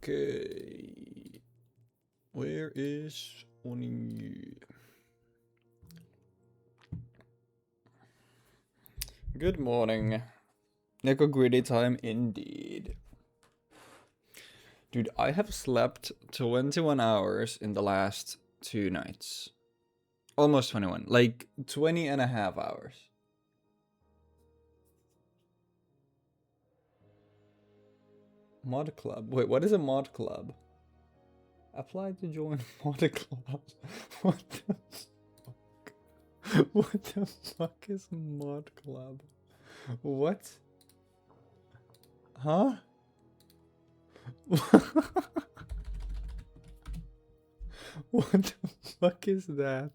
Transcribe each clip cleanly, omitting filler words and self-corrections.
Okay. Where is Oni? Good morning. Neko greedy time indeed. Dude, I have slept 21 hours in the last 2 nights. Almost 21. Like 20 and a half hours. Mod club. Wait, what is a mod club? Apply to join mod club. What the fuck? What the fuck is mod club? What? Huh? What the fuck is that?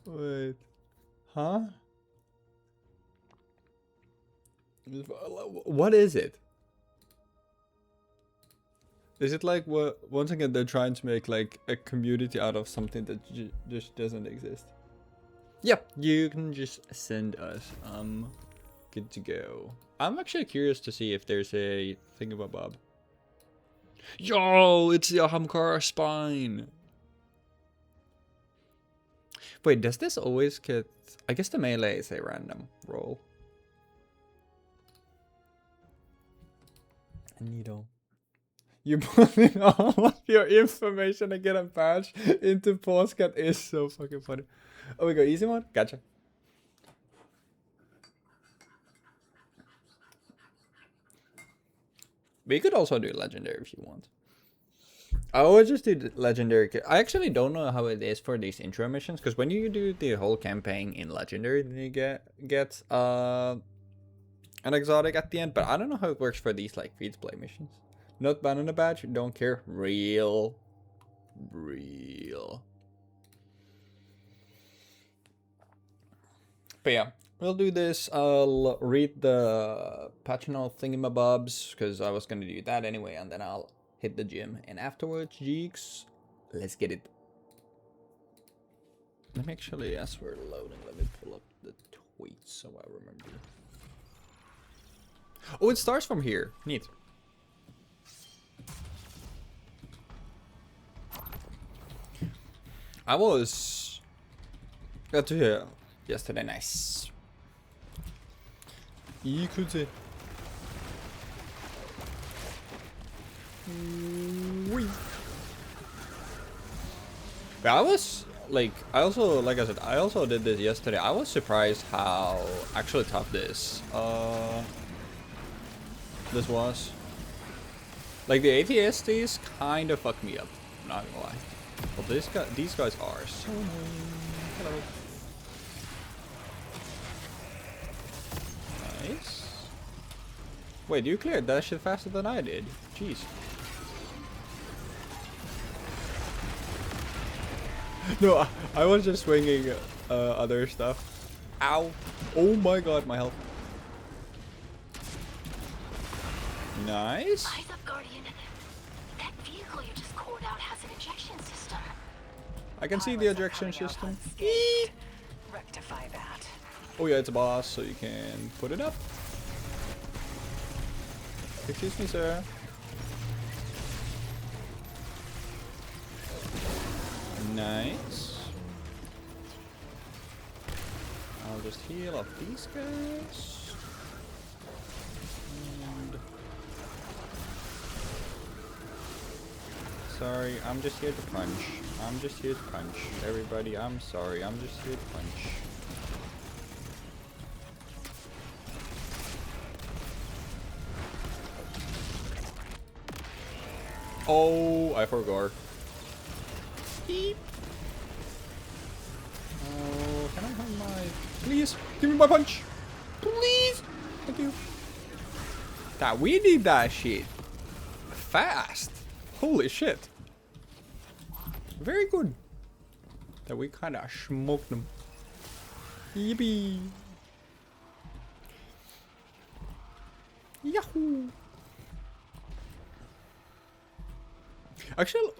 Wait. Huh? What is it? Is it like what? Once again, they're trying to make like a community out of something that just doesn't exist. Yep, you can just send us. Good to go. I'm actually curious to see if there's a thingamabob. Yo, it's the Ahamkara spine. Wait, does this always get? I guess the melee is a random roll. A needle. You put in all of your information and get a badge into postcard is so fucking funny. Oh, we go easy mode? Gotcha. But you could also do legendary if you want. I always just do legendary. I actually don't know how it is for these intro missions, because when you do the whole campaign in legendary, then you get an exotic at the end. But I don't know how it works for these like free to play missions. Not banana badge, don't care. Real. But yeah, we'll do this. I'll read the patch note thingamabobs, because I was gonna do that anyway, and then I'll hit the gym. And afterwards, Jeeks, let's get it. Let me actually, as we're loading, let me pull up the tweets so I remember. Oh, it starts from here. Neat. I was got to hear yesterday. Nice. Écoutez. Oui. I was like, I also did this yesterday. I was surprised how actually tough this was. Like the ATSTs kind of fucked me up. Not gonna lie. Well, these guys are so annoying. Hello. Nice. Wait, you cleared that shit faster than I did. Jeez. No, I was just swinging other stuff. Ow. Oh my god, my health. Nice. Eyes up, Guardian. That vehicle you just called out has an ejection system. I can see the ejection system. Rectify that. Oh yeah, it's a boss, so you can put it up. Excuse me, sir. Nice. I'll just heal up these guys. And sorry, I'm just here to punch. I'm just here to punch. Everybody, I'm sorry. I'm just here to punch. Oh, I forgot. Beep. Oh, can I have my... Please, give me my punch. Please. Thank you. That we need that shit. Fast. Holy shit. Very good. That we kind of smoked them. Yippee. Yahoo. Actually,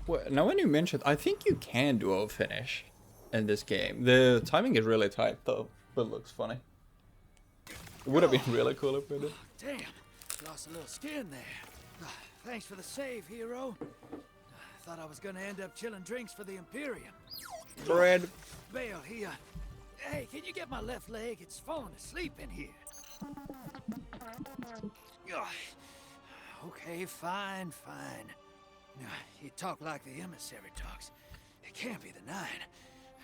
well, now when you mentioned, I think you can duo finish in this game. The timing is really tight though. But looks funny. It would have been really cool if we did. Damn, lost a little skin there. Thanks for the save, hero. Thought I was gonna end up chilling drinks for the Imperium. Bread. Bale, hey, can you get my left leg? It's falling asleep in here. Okay, fine. You talk like the emissary talks. It can't be the 9,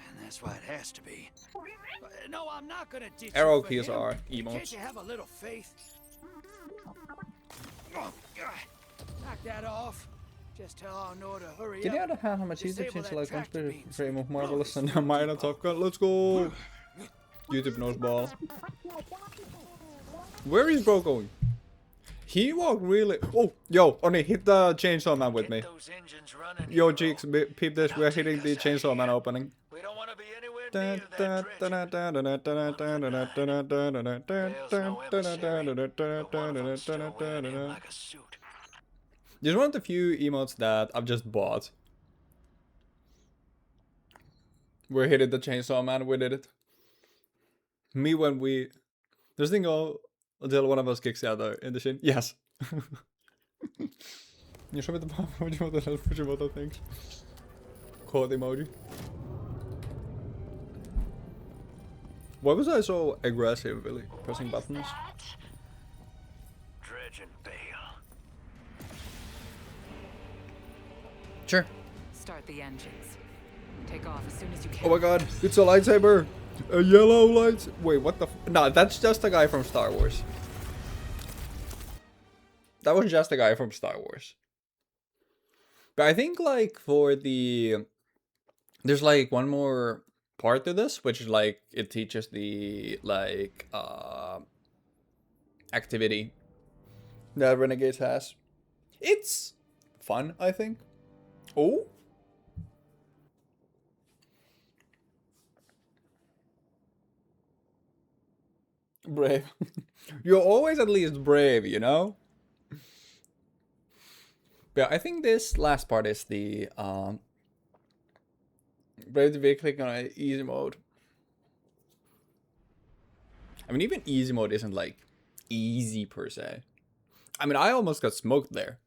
and that's why it has to be. No, I'm not gonna ditch Arrow you for keys him. are Can't emotes. you have a little faith? Oh, knock that off. Just tell Arno to hurry Did up. you ever have how much YouTube Disable changed that like tractor conspiracy beam. frame of Marvelous and Minor Top Gun? Let's go! YouTube knows ball. Where is bro going? He walked really. Oh, yo, Oni, hit the chainsaw man with me. Get those engines running, Yo, hero. Cheeks, peep this. We're hitting the chainsaw man opening. We don't want to be anywhere near that dredge. Like a suit. This is one of the few emotes that I've just bought. We're hitting the chainsaw man, we did it. Me when we... This thing go until one of us kicks the other in the shin. Yes. You show me the emoji things. Quote emoji. Why was I so aggressive, really? Pressing buttons? Dredge and Bale. Sure. Start the engines. Take off as soon as you can. Oh my god, it's a lightsaber! A yellow light. Wait, what the No, that's just a guy from Star Wars. That was just a guy from Star Wars. But I think, like, for the... There's, like, one more part to this, which is, like, it teaches the, like, activity that Renegades has. It's fun, I think. Oh? Brave. You're always at least brave, you know? But I think this last part is the brave to be clicking on easy mode. I mean, even easy mode isn't like easy per se. I mean, I almost got smoked there.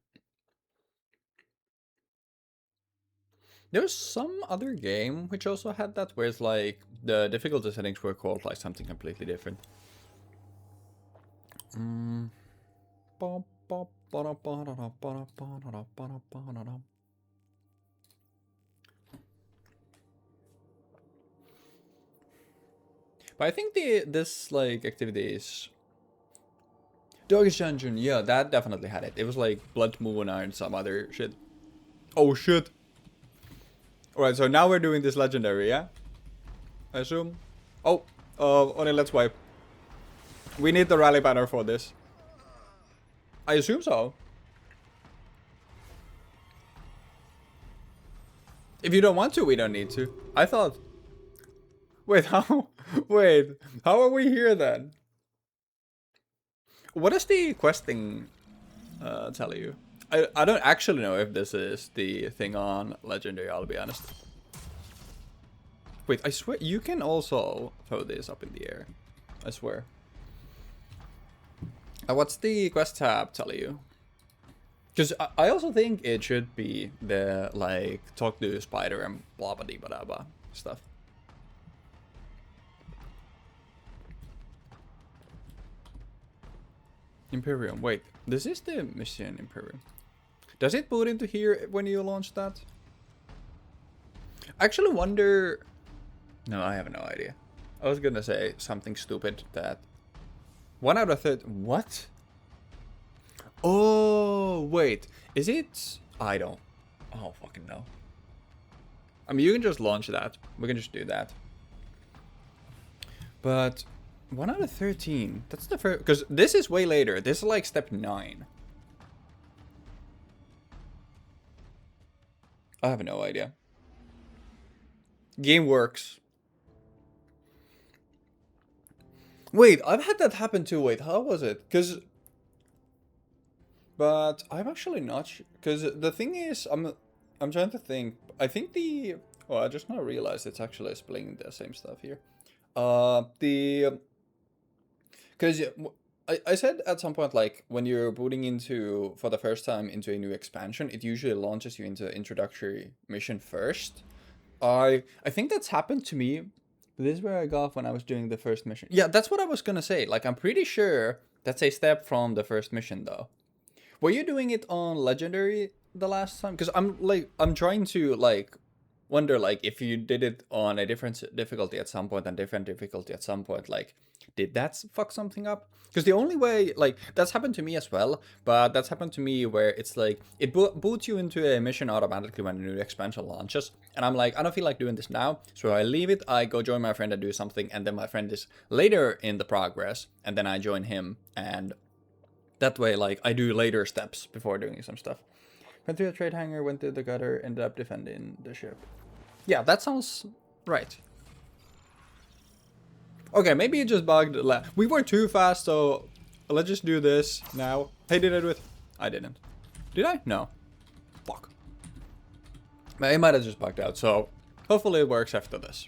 There's some other game which also had that, where it's like the difficulty settings were called like something completely different. But I think this like activity is Doggish Dungeon. Yeah, that definitely had it. It was like Blood Moon and some other shit. Oh shit. Alright, so now we're doing this legendary, yeah? I assume. Oh, only let's wipe. We need the rally banner for this. I assume so. If you don't want to, we don't need to. I thought... Wait, how? Wait, how are we here then? What does the questing tell you? I don't actually know if this is the thing on Legendary, I'll be honest. Wait, I swear, you can also throw this up in the air. I swear. What's the quest tab tell you? Because I also think it should be the, like, talk to spider and blah blah blah blah stuff. Imperium, wait, this is the mission Imperium. Does it boot into here when you launch that? I actually wonder... No, I have no idea. I was gonna say something stupid that... 1 out of 30... What? Oh, wait. Is it... I don't fucking know. I mean, you can just launch that. We can just do that. But... 1 out of 13. That's the first... Because this is way later. This is like step 9. I have no idea. Game works. Wait, I've had that happen too. Wait, how was it? Because... But I'm actually not sure. Because the thing is, I'm trying to think. I think the... Oh, I just now realized it's actually spelling the same stuff here. Because I said at some point, like, when you're booting into, for the first time, into a new expansion, it usually launches you into the introductory mission first. I think that's happened to me. This is where I got off when I was doing the first mission. Yeah, that's what I was gonna say. Like, I'm pretty sure that's a step from the first mission, though. Were you doing it on Legendary the last time? Because I'm trying to, like, wonder, like, if you did it on a different difficulty at some point and different difficulty at some point, like, did that fuck something up? Because the only way, like, that's happened to me as well, but that's happened to me where it's like, it boots you into a mission automatically when a new expansion launches, and I'm like, I don't feel like doing this now, so I leave it, I go join my friend and do something, and then my friend is later in the progress, and then I join him, and that way, like, I do later steps before doing some stuff. Went through the trade hangar, went through the gutter, ended up defending the ship. Yeah, that sounds right. Okay, maybe it just bugged. We were too fast, so let's just do this now. Hey, did I do it? I didn't. Did I? No. Fuck. It might have just bugged out, so hopefully it works after this.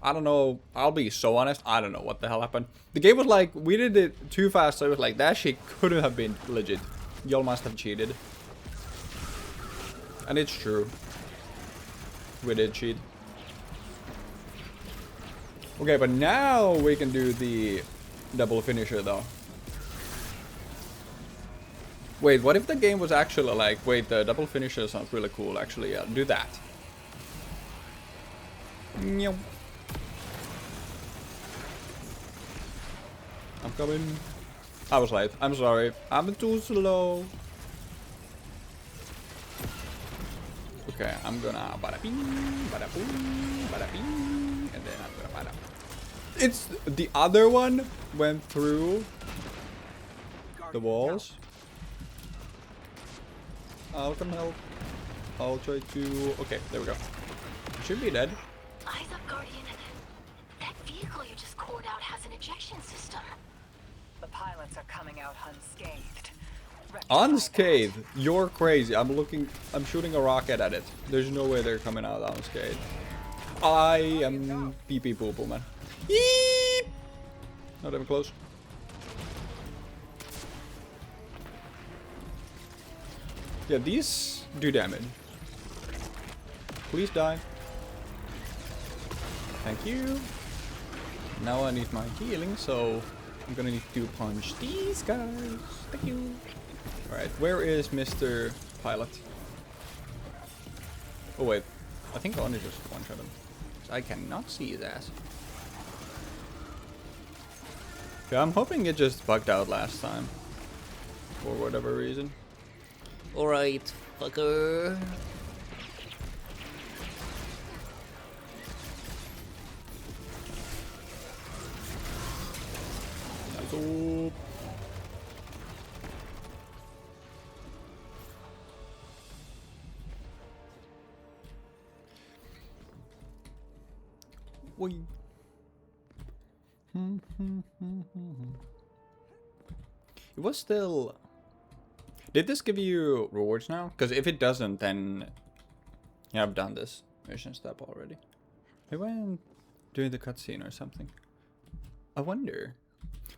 I don't know. I'll be so honest. I don't know what the hell happened. The game was like, we did it too fast, so it was like, that shit couldn't have been legit. Y'all must have cheated. And it's true. We did cheat. Okay, but now we can do the double finisher though. Wait, what if the game was actually like, wait, the double finisher sounds really cool actually, yeah, do that. Meow. I'm coming. I was late, I'm sorry, I'm too slow. Okay, I'm gonna bada bing, bada boom, bada bing, and then I'm gonna bada. It's the other one went through the walls. I'll come help. I'll try to. Okay, there we go. Should be dead. Eyes up, Guardian. That vehicle you just called out has an ejection system. The pilots are coming out unscathed. Unscathed? You're crazy. I'm shooting a rocket at it. There's no way they're coming out unscathed. I am pee pee poo poo, man. Yeep! Not even close. Yeah, these do damage. Please die. Thank you. Now I need my healing, so I'm gonna need to punch these guys. Thank you. Alright, where is Mr. Pilot? Oh wait, I think I only just one-shot him. I cannot see his ass. Yeah, I'm hoping it just bugged out last time. For whatever reason. Alright, fucker. Nice. Whee. It was still... Did this give you rewards now? Because if it doesn't, then... Yeah, I've done this mission step already. Maybe I'm doing the cutscene or something. I wonder.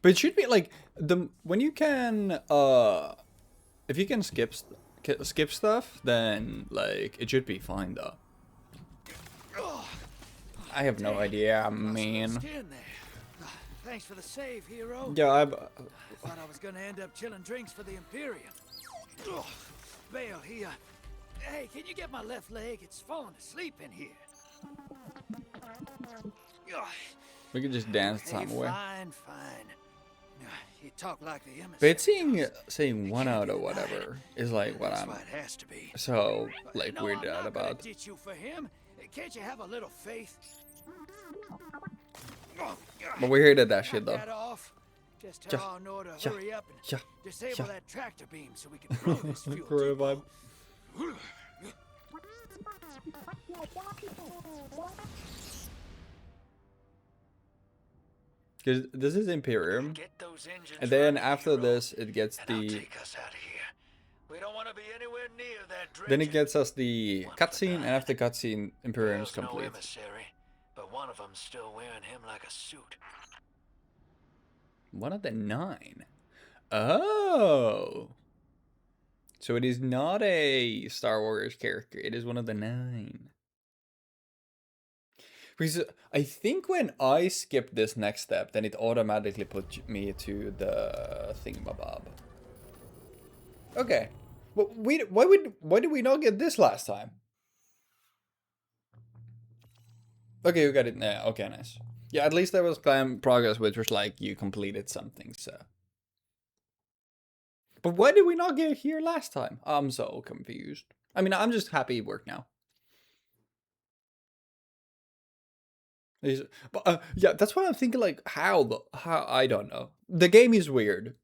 But it should be like... when you can... if you can skip stuff, then like it should be fine though. I have no idea, man. Thanks for the save, hero. Yeah, I thought I was gonna end up chilling drinks for the Imperium. Bale, hey, can you get my left leg? It's falling asleep in here. We could just dance some way. Fine. You talk like the emissary. But it's saying 1 out of whatever is like what I'm it has to be. so like weirded out I'm not about. ditch you for him. Can't you have a little faith? But we heard that shit though. Just tell Arnor to hurry up and disable that tractor beam so we can blow this fuel Corona vibe. Because this is Imperium, and then after this it gets the... Then it gets us the cutscene, and after cutscene, Imperium is complete. But one of them's still wearing him like a suit. One of the 9. Oh. So it is not a Star Wars character. It is one of the 9. Because I think when I skip this next step, then it automatically put me to the thingamabob. Okay. Well, why did we not get this last time? Okay, we got it now. Okay, nice. Yeah, at least there was climb progress, which was like you completed something, so. But why did we not get here last time? I'm so confused. I mean, I'm just happy it worked now. But yeah, that's what I'm thinking. Like, how? How? I don't know. The game is weird.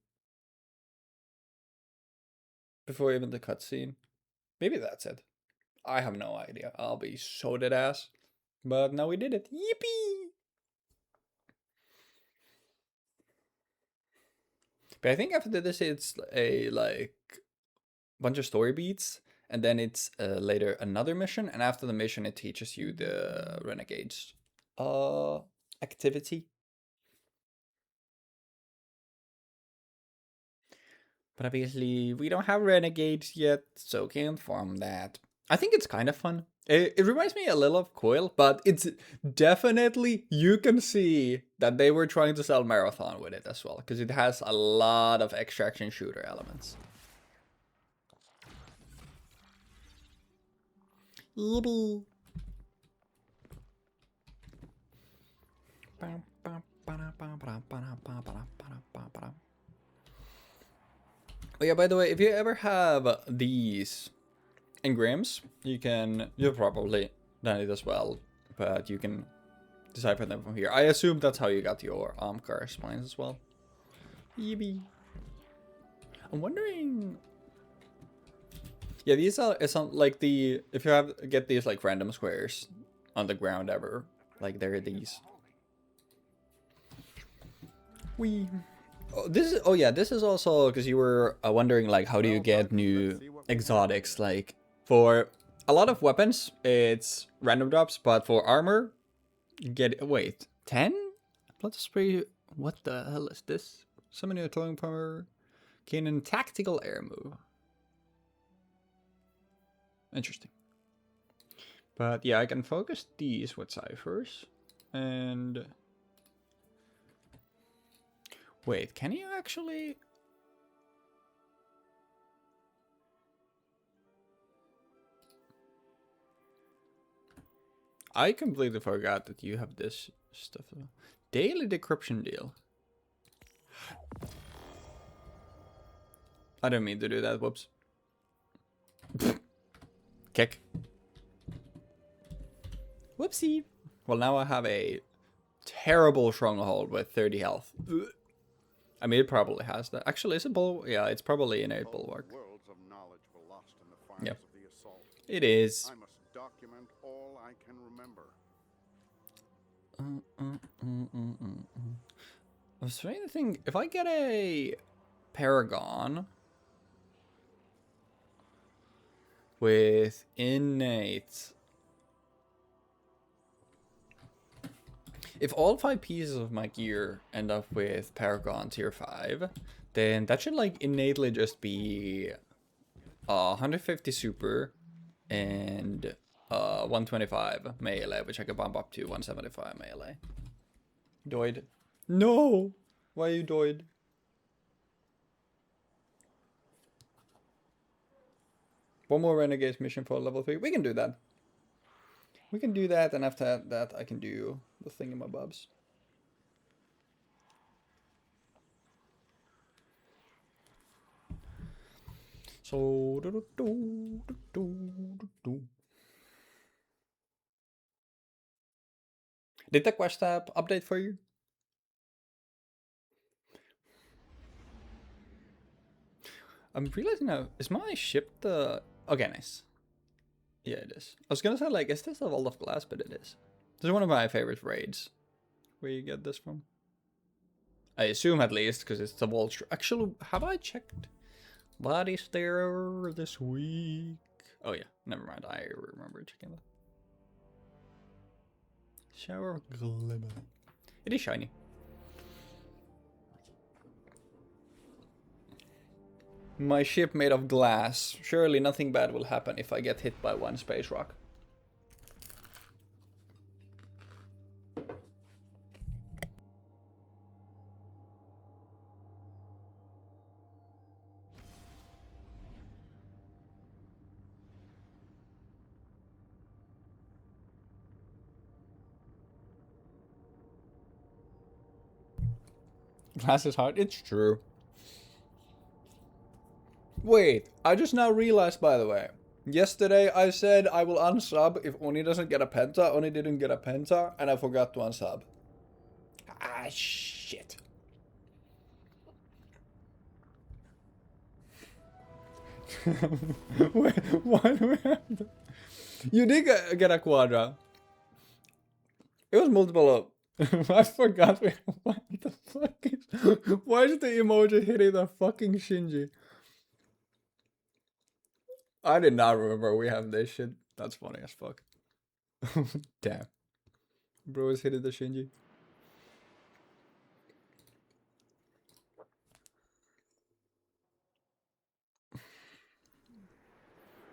Before even the cutscene, maybe that's it. I have no idea. I'll be so dead ass. But now we did it. Yippee! But I think after this, it's a like bunch of story beats, and then it's later another mission, and after the mission, it teaches you the renegades activity. But obviously, we don't have renegades yet, so can't farm that. I think it's kind of fun. It reminds me a little of Coil, but it's definitely, you can see that they were trying to sell Marathon with it as well, because it has a lot of extraction shooter elements. Yippee. Oh yeah, by the way, if you ever have these engrams, you've probably done it as well, but you can decipher them from here. I assume that's how you got your car spines as well. Yippee. I'm wondering. Yeah, these are like the if you get these like random squares on the ground ever, like there are these. Oh yeah, this is also because you were wondering like how do you get new exotics? Like for a lot of weapons, it's random drops, but for armor, you get 10 blood spray. What the hell is this? Summon your towing power, gain tactical air move. Interesting. But yeah, I can focus these with ciphers. And wait, can you actually? I completely forgot that you have this stuff. Daily decryption deal. I didn't mean to do that. Whoops. Kick. Whoopsie. Well, now I have a terrible stronghold with 30 health. I mean, it probably has that. Actually, is it bull? Yeah, it's probably an 8 bulwark. Yep. It is. I must document all I can remember. I was trying to think, if I get a Paragon with innate, if all 5 pieces of my gear end up with Paragon tier 5, then that should like innately just be 150 super and 125 melee, which I could bump up to 175 melee. Doid. No! Why you doid? One more Renegades mission for level 3. We can do that. We can do that, and after that I can do the thingamabobs. So did the quest tab update for you? I'm realizing now, is my ship the... Okay, nice. Yeah, it is. I was gonna say, like, is this a Vault of Glass? But it is. This is one of my favorite raids. Where you get this from? I assume at least, because it's the Vault... Actually, have I checked? What is there this week? Oh yeah, never mind. I remember checking that. Shower of glimmer. It is shiny. My ship made of glass. Surely nothing bad will happen if I get hit by one space rock. Glass is hard. It's true. Wait, I just now realized, by the way. Yesterday I said I will unsub if Oni doesn't get a penta. Oni didn't get a penta, and I forgot to unsub. Ah, shit. Wait, why do we have to... You did get a quadra. It was multiple up. I forgot. What the fuck is... Why is the emoji hitting the fucking Shinji? I did not remember we have this shit. That's funny as fuck. Damn. Bro is hitting the Shinji.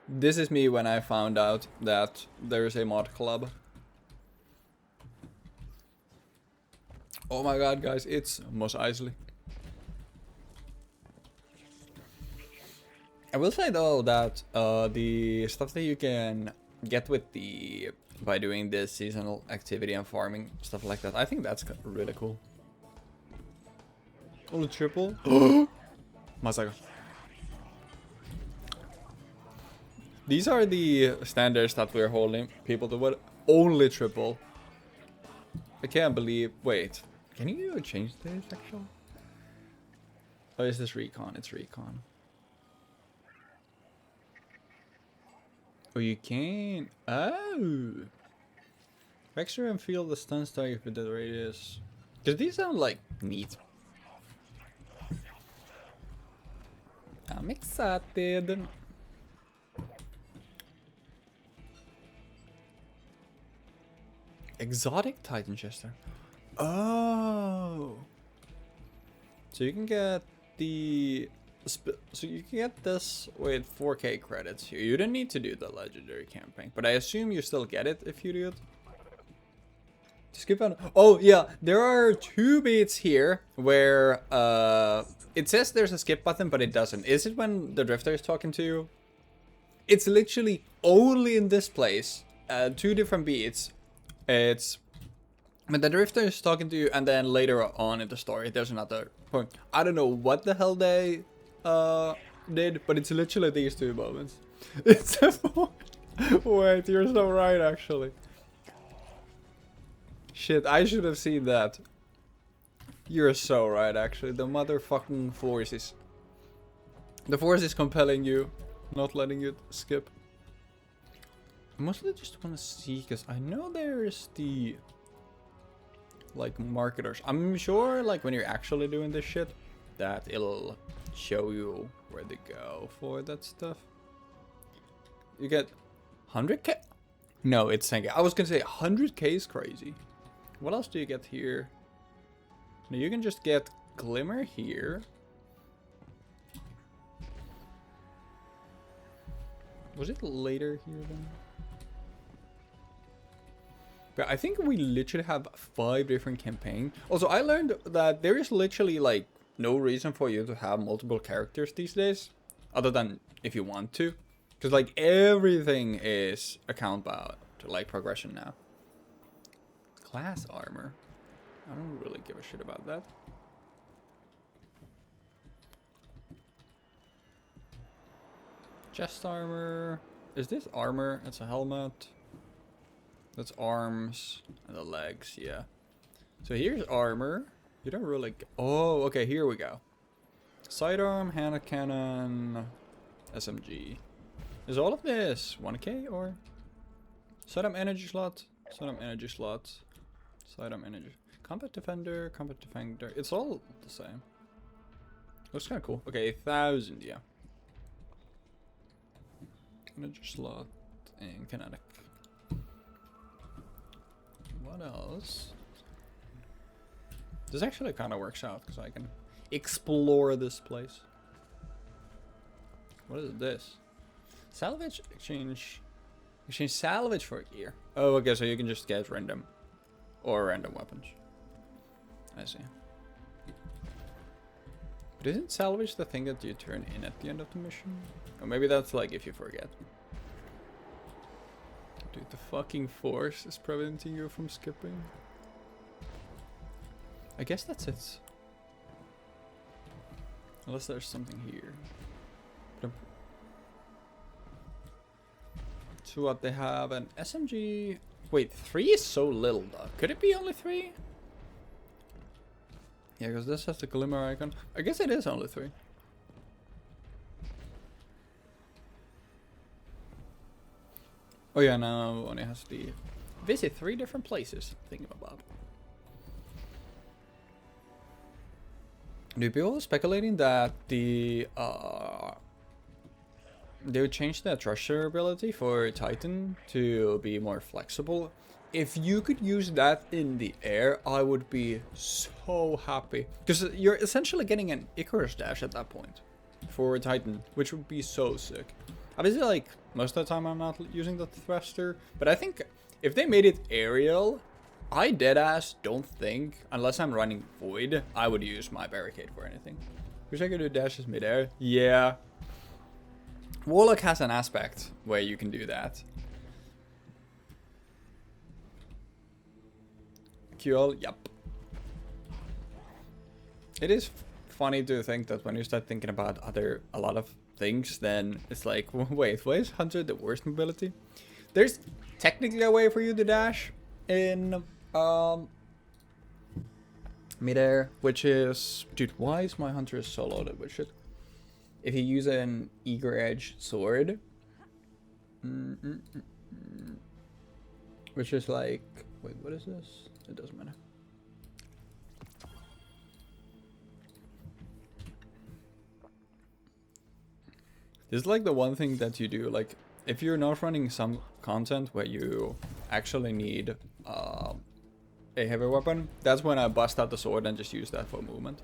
This is me when I found out that there is a mod club. Oh my god, guys, it's Mos Eisley. I will say though that the stuff that you can get with the by doing this seasonal activity and farming stuff like that, I think that's really cool. Only triple? Masaka. These are the standards that we're holding people to. What? Only triple. I can't believe. Wait, can you change this actually? Oh, is this recon? It's recon. Oh, you can. Oh. Vexer and feel the stun target with the radius. Because these sound like neat. I'm excited. Exotic Titan Chester. Oh. So you can get the... So you can get this with 4k credits here. You don't need to do the legendary campaign, but I assume you still get it if you do it. Skip on. Oh yeah, there are 2 beats here where it says there's a skip button, but it doesn't. Is it when the drifter is talking to you? It's literally only in this place. 2 different beats. It's when the drifter is talking to you, and then later on in the story, there's another point. I don't know what the hell they did, but it's literally these 2 moments. It's a wait, you're so right, actually. Shit, I should have seen that. You're so right, actually. The motherfucking force is... The force is compelling you, not letting you skip. I mostly just want to see, because I know there's the... like, marketers. I'm sure, like, when you're actually doing this shit, that it'll show you where to go for that stuff. You get 100k? No, it's 10k. I was gonna say 100k is crazy. What else do you get here? Now you can just get Glimmer here. Was it later here then? But I think we literally have 5 different campaigns. Also, I learned that there is literally like no reason for you to have multiple characters these days, other than if you want to, because like everything is account bound to like progression now. Class armor. I don't really give a shit about that. Chest armor. Is this armor? It's a helmet. That's arms and the legs, yeah. So here's armor. You don't really... Oh, okay, here we go. Sidearm, hand cannon, SMG. Is all of this 1k or... Sidearm energy slot, sidearm energy slot, sidearm energy... Combat defender, combat defender. It's all the same. Looks kind of cool. Okay, 1,000, yeah. Energy slot and kinetic. What what else? This actually kind of works out because I can explore this place. What is this? Salvage exchange. Exchange salvage for gear. Oh, okay, so you can just get random weapons. I see. But isn't salvage the thing that you turn in at the end of the mission? Or maybe that's like if you forget. Dude, the fucking force is preventing you from skipping. I guess that's it. Unless there's something here. So what, they have an SMG. Wait, 3 is so little though. Could it be only 3? Yeah, because this has the glimmer icon. I guess it is only 3. Oh yeah, now only has the visit 3 different places. Thinking about. Do people speculating that they would change the thresher ability for Titan to be more flexible? If you could use that in the air, I would be so happy. Because you're essentially getting an Icarus dash at that point for Titan, which would be so sick. Obviously, like, most of the time I'm not using the thruster, but I think if they made it aerial, I deadass don't think, unless I'm running Void, I would use my barricade for anything. Wish I could do dashes midair. Yeah. Warlock has an aspect where you can do that. QL, yep. It is funny to think that when you start thinking about a lot of things, then it's like, wait, why is Hunter the worst mobility? There's technically a way for you to dash in midair, which is, dude, why is my Hunter so loaded with shit? If you use an eager edge sword, which is like, wait, what is this? It doesn't matter. This is like the one thing that you do, like, if you're not running some content where you actually need a heavy weapon, that's when I bust out the sword and just use that for movement.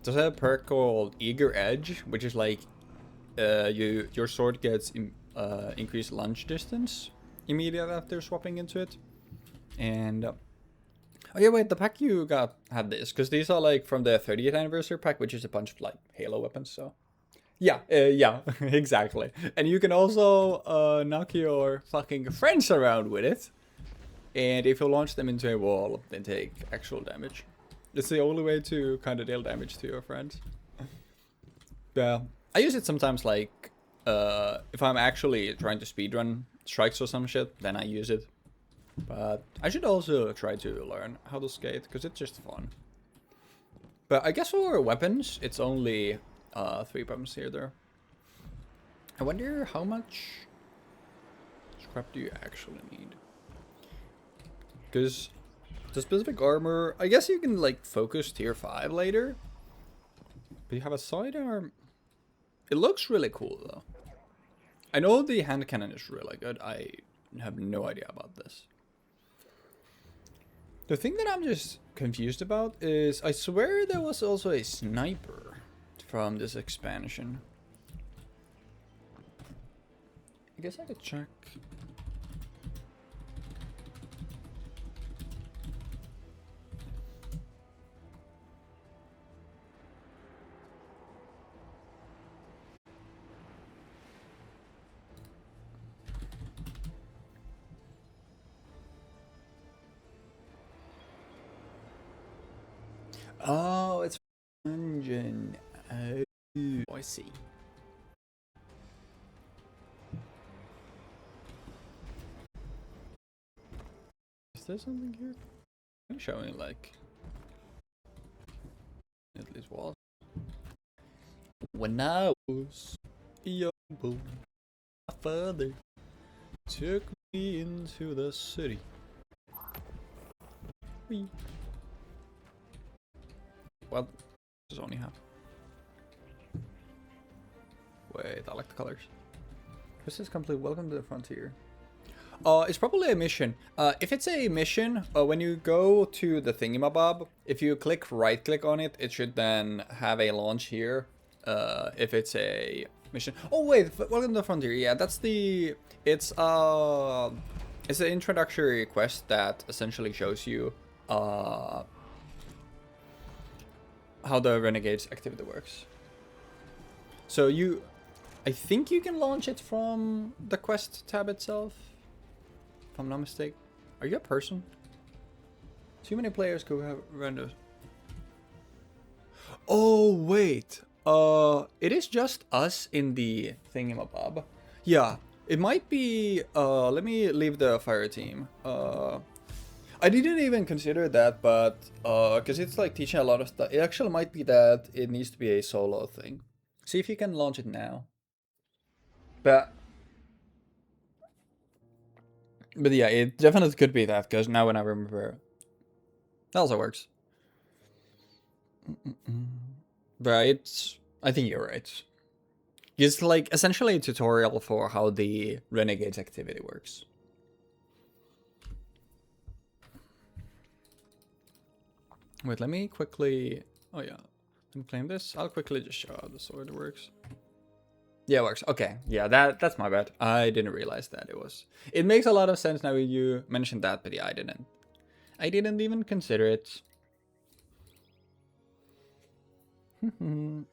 There's a perk called Eager Edge, which is like your sword gets increased launch distance immediately after swapping into it. And oh yeah, wait, the pack you got had this, because these are like from the 30th anniversary pack, which is a bunch of like Halo weapons. So yeah, yeah, exactly. And you can also knock your fucking friends around with it. And if you launch them into a wall, they take actual damage. It's the only way to kind of deal damage to your friends. Yeah, I use it sometimes, like, if I'm actually trying to speedrun strikes or some shit, then I use it. But I should also try to learn how to skate, because it's just fun. But I guess for weapons, it's only 3 buttons here there. I wonder how much scrap do you actually need? Because the specific armor, I guess you can like focus tier 5 later. But you have a sidearm. It looks really cool though. I know the hand cannon is really good. I have no idea about this. The thing that I'm just confused about is I swear there was also a sniper from this expansion. I guess I could check. Oh, it's dungeon. Oh, I see. Is there something here? I'm showing like at least walls. When I was a young boy, my father took me into the city. Whee. Well, this is only half. Wait, I like the colors. This is complete. Welcome to the frontier. It's probably a mission. If it's a mission, when you go to the thingamabob, if you right click on it, it should then have a launch here. If it's a mission. Oh wait, Welcome to the Frontier. Yeah, that's the. It's an introductory quest that essentially shows you how the Renegade's activity works. So I think you can launch it from the quest tab itself. If I'm not mistaken. Are you a person? Too many players could have rendered. Oh wait. It is just us in the thingamabob. Yeah, it might be. Let me leave the fire team. I didn't even consider that, but because it's like teaching a lot of stuff. It actually might be that it needs to be a solo thing. See if you can launch it now. But yeah, it definitely could be that, because now when I remember, that also works. But I think you're right. It's like essentially a tutorial for how the Renegade's activity works. Wait, let me quickly. Oh yeah, let me claim this. I'll quickly just show how the sword works. Yeah, it works. Okay, yeah, that's my bad. I didn't realize that it was. It makes a lot of sense now you mentioned that, but yeah, I didn't. I didn't even consider it. I'm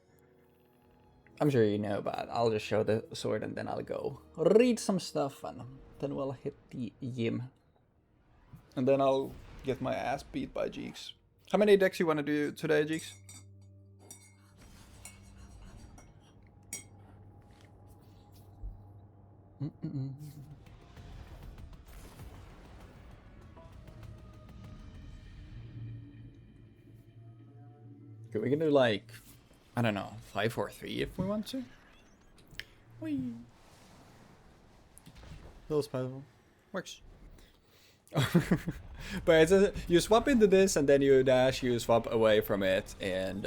sure you know, but I'll just show the sword and then I'll go read some stuff and then we'll hit the gym. And then I'll get my ass beat by Jeeks. How many decks you want to do today, Jeeks? Okay, we can do like, I don't know, 5, 4, 3 if we want to. Whee. Little spiral. Works. But it's you swap into this and then you dash, you swap away from it, and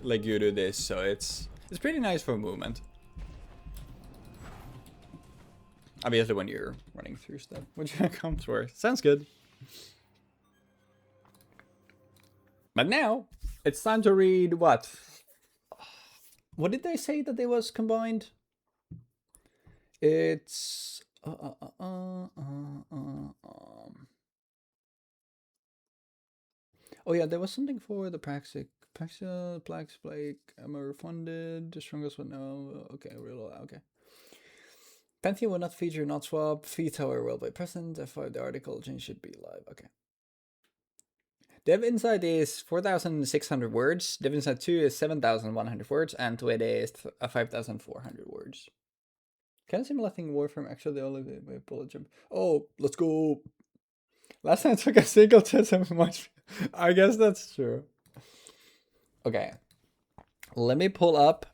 like you do this, so it's pretty nice for movement. Obviously when you're running through stuff, which comes worth. Sounds good. But now it's time to read what? What did they say that they was combined? It's oh yeah, there was something for the Praxic. Praxia, Plax, Blake, am I refunded? The strongest one, no. Okay, real okay. Pantheon will not feature not swap. Fee tower will be present. F5 the article change should be live. Okay. Dev Insight is 4,600 words. Dev Insight 2 is 7,100 words, and TWID is 5,400 words. Can simulating Warframe actually only be bullet jump? Oh, let's go. Last time I took a single test of much. I guess that's true. Okay. Let me pull up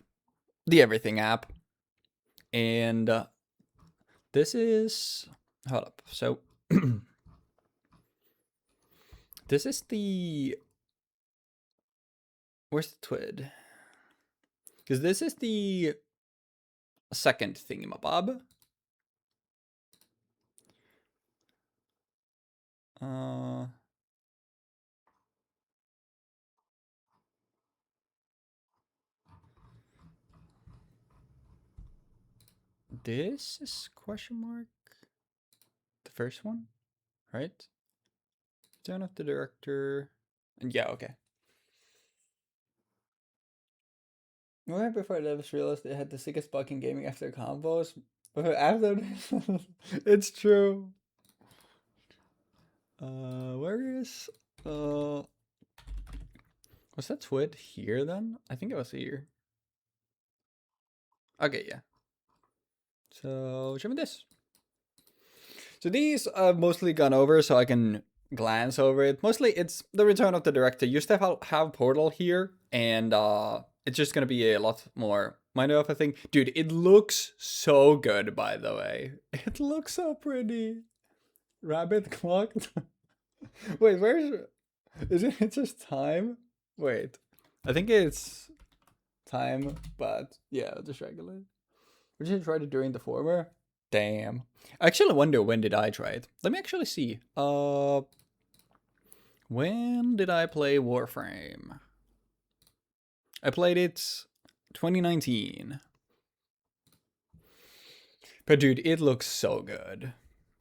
the Everything app. And this is. Hold up. So. This is the. Where's the TWID? Because this is the second thingamabob. This is question mark. The first one, right? Turn off the director. And yeah, okay. Right before I just realized they had the sickest bug in gaming after combos. But after it's true. Where is was that TWID here then? I think it was here. Okay, yeah. So show me this. So these I've mostly gone over so I can glance over it. Mostly it's the return of the director. You still have Portal here, and it's just gonna be a lot more minor of a thing. Dude, it looks so good, by the way. It looks so pretty. Rabbit clock. Wait, is it just time? Wait. I think it's time, but yeah, just regular. We should try it during the former. Damn. I actually wonder when did I try it. Let me actually see. When did I play Warframe? I played it 2019. But dude, it looks so good.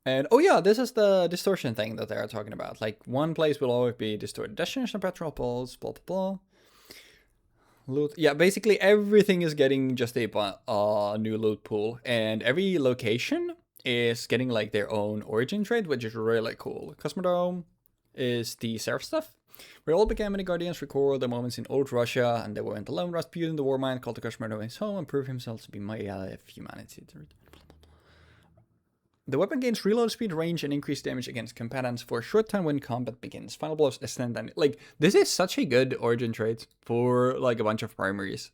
And oh yeah, this is the distortion thing that they're talking about. Like one place will always be distorted destination petropolis, blah blah blah. Loot. Yeah, basically everything is getting just a new loot pool, and every location is getting like their own origin trade, which is really cool. Cosmodrome is the Seraph stuff, where all began when the Guardians recall the moments in old Russia, and they went alone. Rasputin, the war man, called the Cosmodrome his home and proved himself to be mighty ally of humanity. The weapon gains reload speed, range, and increased damage against combatants for a short time when combat begins. Final blows extend and like this is such a good origin trait for like a bunch of primaries.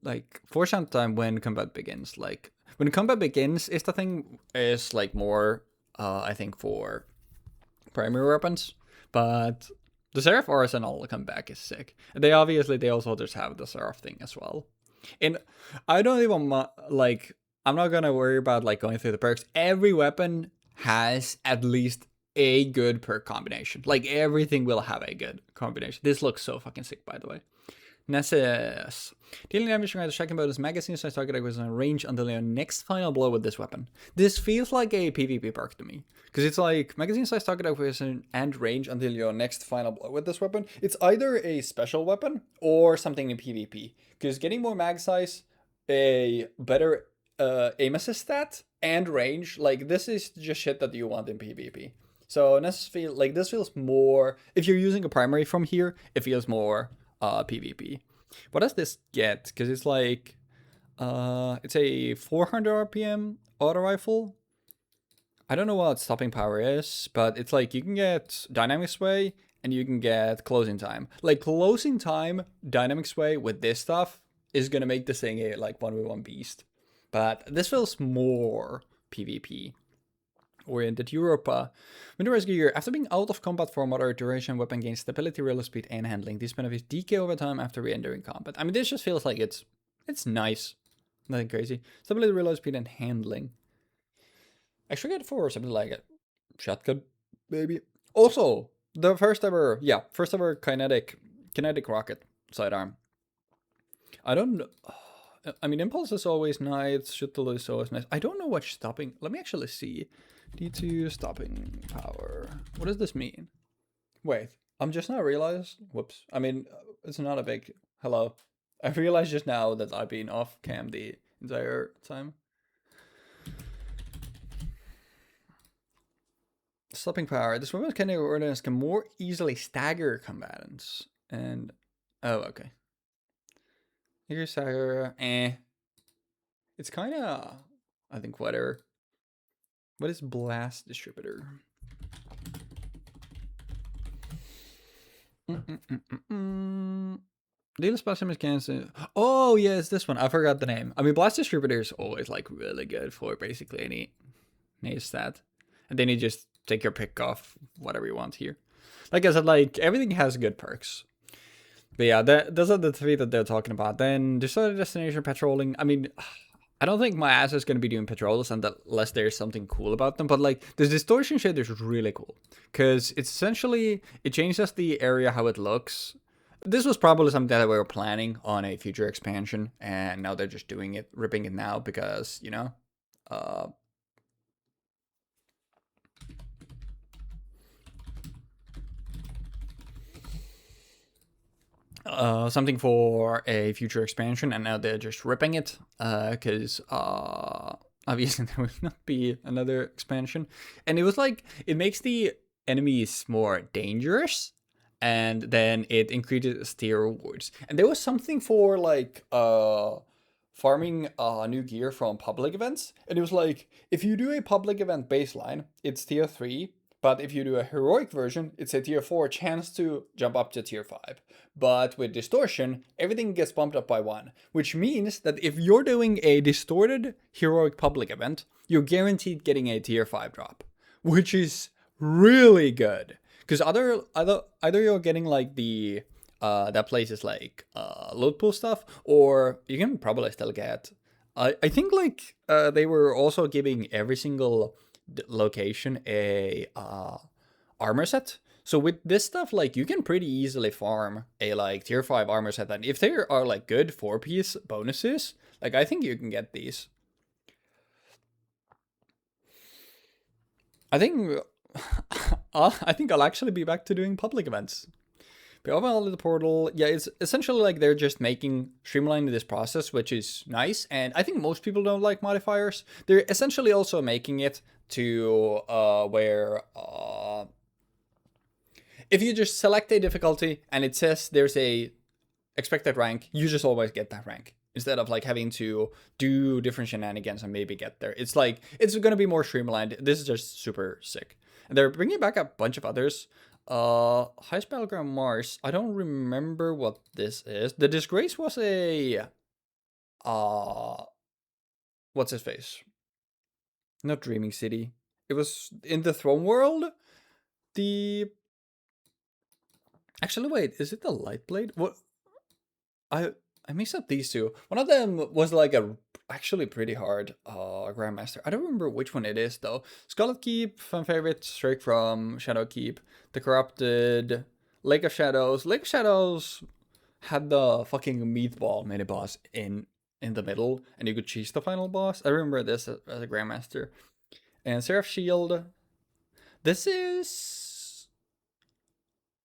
Like for some time when combat begins. Like when combat begins is the thing is like more I think for primary weapons. But the Seraph Arsenal comeback is sick. They also just have the Seraph thing as well. And I don't even like I'm not gonna worry about like going through the perks. Every weapon has at least a good perk combination. Like everything will have a good combination. This looks so fucking sick, by the way. Nessus. Dealing damage from the second bonus magazine size target was on range until your next final blow with this weapon. This feels like a PvP perk to me. Because it's like magazine size target acquisition and range until your next final blow with this weapon. It's either a special weapon or something in PvP. Because getting more mag size, a better aim assist stat and range, like this is just shit that you want in PvP. So this feels more, if you're using a primary from here, it feels more PvP. What does this get? Because it's like it's a 400 RPM auto rifle. I don't know what stopping power is, but it's like you can get dynamic sway and you can get closing time. Like closing time, dynamic sway with this stuff is gonna make this thing a like 1v1 beast. But this feels more PvP oriented. Europa. Winter gear. After being out of combat for a moderate duration, weapon gains stability, reload speed, and handling. These benefits decay over time after re-entering combat. I mean, this just feels like it's nice. Nothing crazy. Stability, reload speed, and handling. I should get for something like a shotgun, maybe. Also, the first ever kinetic rocket sidearm. I don't know. I mean, impulse is always nice. Shuttle is always nice. I don't know what stopping. Let me actually see. D2 stopping power. What does this mean? Wait, I'm just now realized. Whoops. I mean, it's not a big hello. I realized just now that I've been off cam the entire time. Stopping power. This weapon's kinetic ordnance can more easily stagger combatants. And oh, okay. Here, stagger. It's kind of, I think, whatever. What is blast distributor? Deal spasm is cancel. Oh yes, this one. I forgot the name. I mean, blast distributor is always like really good for basically any stat, and then you just take your pick off whatever you want here. Like I said, like everything has good perks. But yeah, those are the three that they're talking about. Then destroy destination patrolling. I mean, I don't think my ass is going to be doing patrols unless there's something cool about them. But like this distortion shit is really cool. Because it's essentially, it changes the area how it looks. This was probably something that we were planning on a future expansion. And now they're just doing it, ripping it now because, you know. Something for a future expansion, and now they're just ripping it because obviously there will not be another expansion. And it was like it makes the enemies more dangerous, and then it increases tier rewards. And there was something for like farming new gear from public events, and it was like if you do a public event baseline, it's tier 3. But if you do a heroic version, it's a tier 4 chance to jump up to tier 5. But with distortion, everything gets bumped up by 1. Which means that if you're doing a distorted heroic public event, you're guaranteed getting a tier 5 drop. Which is really good. Because either you're getting like the that places like load pool stuff, or you can probably still get I think like they were also giving every single location a armor set. So with this stuff, like you can pretty easily farm a like tier 5 armor set, and if there are like good 4-piece bonuses, like I think you can get these. I think I think I'll actually be back to doing public events. But overall, the portal, yeah, it's essentially like they're just streamlining this process, which is nice. And I think most people don't like modifiers. They're essentially also making it to where if you just select a difficulty and it says there's a expected rank, you just always get that rank. Instead of like having to do different shenanigans and maybe get there. It's like, it's going to be more streamlined. This is just super sick. And they're bringing back a bunch of others. Highest Battleground Mars. I don't remember what this is. The Disgrace was a what's his face? Not Dreaming City. It was in the Throne World. Actually, wait, is it the Lightblade? What? I mixed up these two. One of them was like a actually pretty hard Grandmaster. I don't remember which one it is though. Scarlet Keep, fan favorite, straight from Shadow Keep, The Corrupted, Lake of Shadows. Lake of Shadows had the fucking meatball mini boss in the middle, and you could choose the final boss. I remember this as a Grandmaster. And Seraph Shield. This is.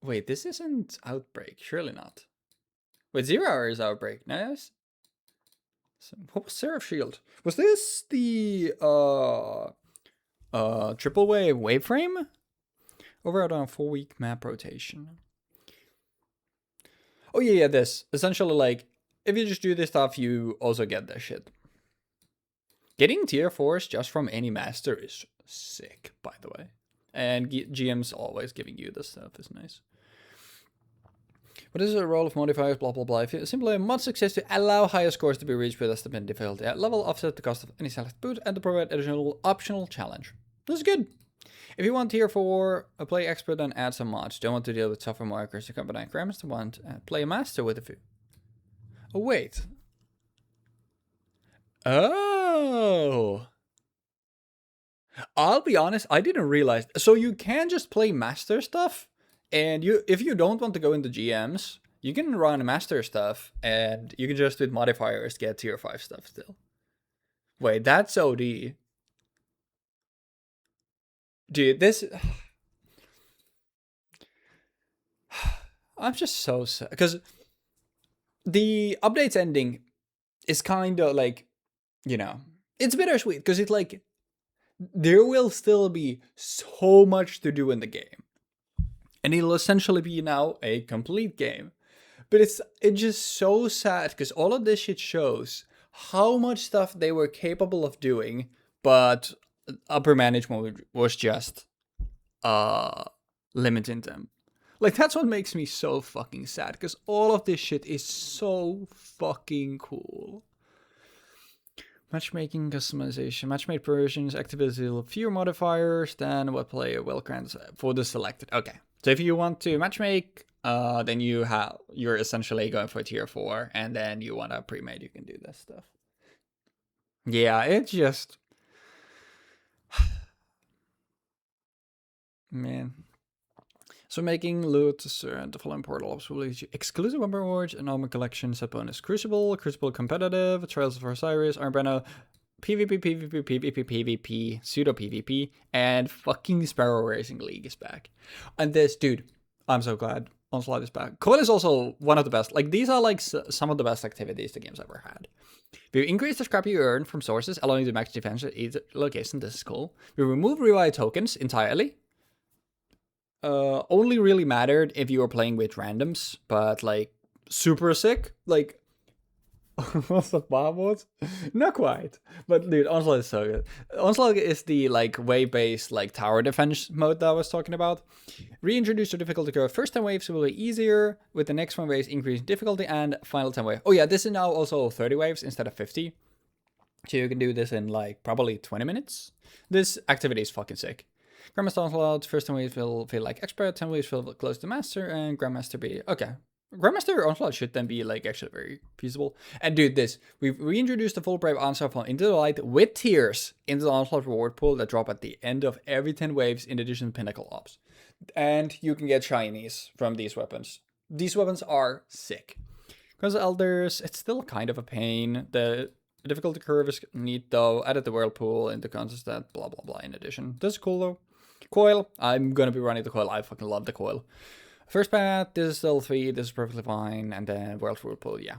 Wait, this isn't Outbreak. Surely not. Wait, 0 Hour is Outbreak. Nice. So what was Seraph Shield? Was this the triple wave frame? Overall on a 4-week map rotation. Oh yeah, this. Essentially like, if you just do this stuff, you also get that shit. Getting tier 4s just from any master is sick, by the way. And GM's always giving you this stuff is nice. What is the role of modifiers, blah blah blah? If you simply mod success to allow higher scores to be reached with estimate difficulty at level, offset the cost of any select boot, and to provide additional optional challenge. This is good. If you want tier 4, play expert, then add some mods. Don't want to deal with tougher markers to combine Grandmaster want, play a master with a few. Oh wait. Oh. I'll be honest, I didn't realize. So you can just play master stuff, and if you don't want to go into GMs, you can run master stuff, and you can just with modifiers get tier 5 stuff still. Wait, that's OD. Dude, this. I'm just so sad because the update's ending is kind of like, you know, it's bittersweet because it's like there will still be so much to do in the game, and it'll essentially be now a complete game. But it's just so sad because all of this shit shows how much stuff they were capable of doing, but upper management was just limiting them. Like, that's what makes me so fucking sad, because all of this shit is so fucking cool. Matchmaking, customization, matchmade versions, activity with fewer modifiers than what player will grant for the selected. Okay, so if you want to matchmake, then you're essentially going for tier 4, and then you want a pre-made, you can do this stuff. Yeah, it's just... Man. So making loot and the following portal ops will lead you exclusive weapon rewards and armor collection set bonus. Crucible competitive, Trials of Osiris, Armbrenna, PvP, PvP, PvP, PvP, pseudo PvP, and fucking Sparrow Racing League is back. And this, dude, I'm so glad Onslaught is back. Coil is also one of the best. Like, these are like some of the best activities the game's ever had. We increase the scrap you earn from sources, allowing you to max defense at each location. This is cool. We remove revive tokens entirely. Only really mattered if you were playing with randoms, but like super sick. Like, what's the bomb was? Not quite, but dude, Onslaught is so good. Onslaught is the like wave-based like tower defense mode that I was talking about. Reintroduce the difficulty curve. First 10 waves will be easier, with the next 1 waves increasing difficulty, and final 10 waves. Oh yeah, this is now also 30 waves instead of 50. So you can do this in like probably 20 minutes. This activity is fucking sick. Grandmaster Onslaught, first 10 waves will feel like expert, 10 waves will close to master, and Grandmaster be okay. Grandmaster Onslaught should then be like actually very feasible. And dude, we've reintroduced the full brave Onslaught from Into the Light with tiers into the Onslaught reward pool that drop at the end of every 10 waves in addition to Pinnacle Ops. And you can get shinies from these weapons. These weapons are sick. Because Elders, it's still kind of a pain. The difficulty curve is neat though. Added the Whirlpool into consistent, blah blah blah in addition. This is cool though. Coil, I'm gonna be running the Coil. I fucking love the Coil. First path, this is still 3, this is perfectly fine, and then Whirlpool pool, yeah.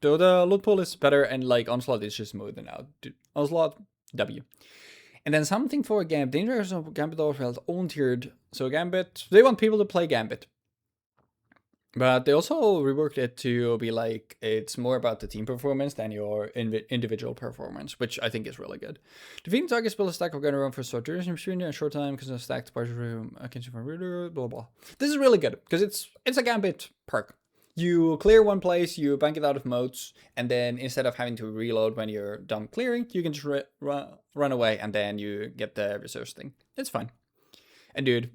Though the loot pool is better, and like Onslaught is just smoothing out. Onslaught, W. And then something for Gambit. Dangerous Gambit Overfilled own tiered. So Gambit, they want people to play Gambit. But they also reworked it to be like, it's more about the team performance than your individual performance, which I think is really good. Defeating targets build a stack of gun around for short duration in a short time because of stacked partial room against your router, blah blah. This is really good because it's a Gambit perk. You clear one place, you bank it out of moats, and then instead of having to reload when you're done clearing, you can just run away and then you get the resource thing. It's fine. And dude,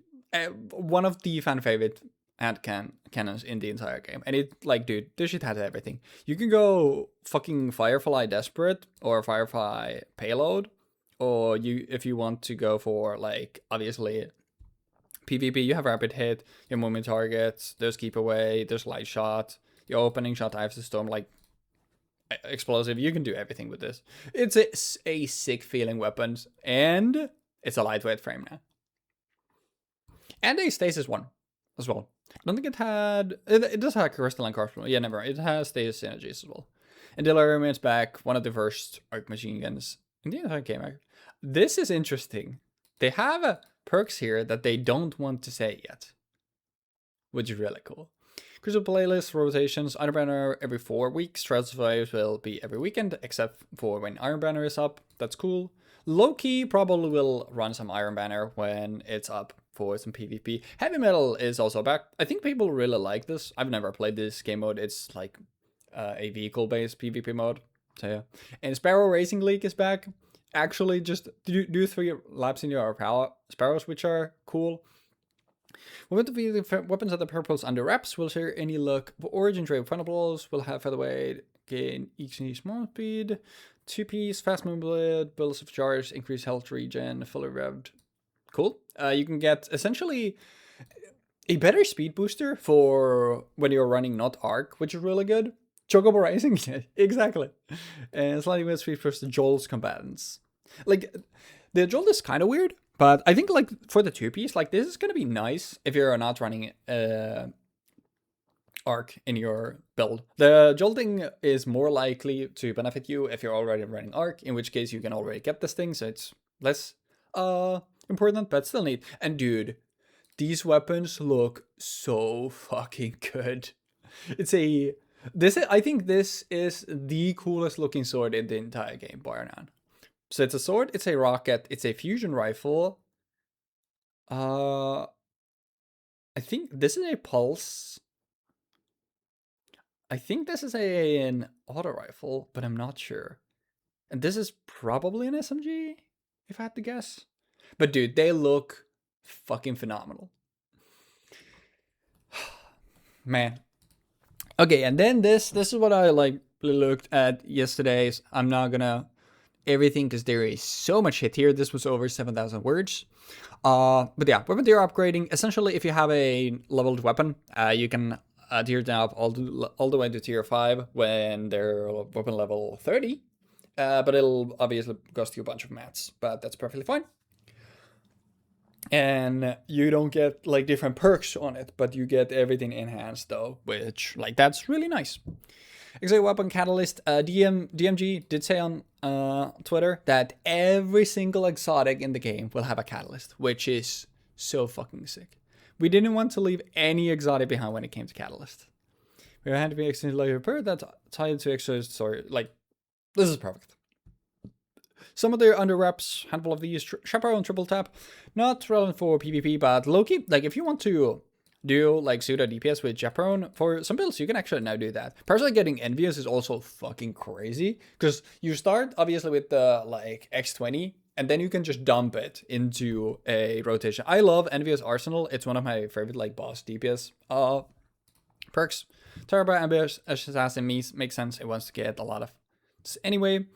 one of the fan favorite hand cannons in the entire game. And it, like, dude, this shit has everything. You can go fucking Firefly Desperate or Firefly Payload, or if you want to go for, like, obviously PvP, you have Rapid Hit, your movement targets, there's Keep Away, there's Light Shot, your opening shot, Ives the Storm, like, explosive. You can do everything with this. It's a sick feeling weapon, and it's a lightweight frame now. And a stasis one as well. I don't think it does have crystalline corpse. Yeah, never. It has stasis synergies as well. And Delirium is back, one of the first arc machine guns in the entire game. This is interesting. They have perks here that they don't want to say yet, which is really cool. Crucial playlist rotations, Iron Banner every 4 weeks. Trials of Waves will be every weekend, except for when Iron Banner is up. That's cool. Low-key probably will run some Iron Banner when it's up for some PvP. Heavy Metal is also back. I think people really like this. I've never played this game mode. It's like a vehicle-based PvP mode. So yeah. And Sparrow Racing League is back. Actually, just do 3 laps in your Sparrows, which are cool. With the weapons of the purples under wraps, will share any luck. Origin trade fundables will have featherweight, gain each small speed, 2-piece, fast movement, builds of charge, increase health regen, fully revved. Cool. You can get essentially a better speed booster for when you're running not Arc, which is really good. Chocobo Rising, exactly. And sliding with speed first the Joel's combatants. Like, the Jolt is kind of weird, but I think like for the 2-piece, like this is gonna be nice if you're not running Arc in your build. The Jolting is more likely to benefit you if you're already running Arc, in which case you can already get this thing, so it's less important, but still neat. And dude, these weapons look so fucking good. I think this is the coolest looking sword in the entire game, bar none. So it's a sword, it's a rocket, it's a fusion rifle. I think this is a pulse. I think this is an auto rifle, but I'm not sure. And this is probably an SMG, if I had to guess. But dude, they look fucking phenomenal. Man. Okay, and then this is what I like looked at yesterday. I'm not gonna everything because there is so much shit here. This was over 7,000 words. But yeah, weapon tier upgrading. Essentially, if you have a leveled weapon, you can tier them up all the way to tier 5 when they're weapon level 30. But it'll obviously cost you a bunch of mats, but that's perfectly fine. And you don't get like different perks on it, but you get everything enhanced though, which like that's really nice. Exotic weapon catalyst. DMG did say on Twitter that every single exotic in the game will have a catalyst, which is so fucking sick. We didn't want to leave any exotic behind when it came to catalyst. We had to be extended like a that's tied to extra story. Like, this is perfect. Some of the under wraps, handful of these, Chaperone Triple Tap, not relevant for PvP, but low-key, like if you want to do like pseudo DPS with Chaperone, for some builds you can actually now do that. Personally, getting Envious is also fucking crazy, because you start obviously with the like X20, and then you can just dump it into a rotation. I love Envious Arsenal, it's one of my favorite like boss DPS Perks. Turbo Ambush Assassin makes sense. It wants to get a lot of... Anyway,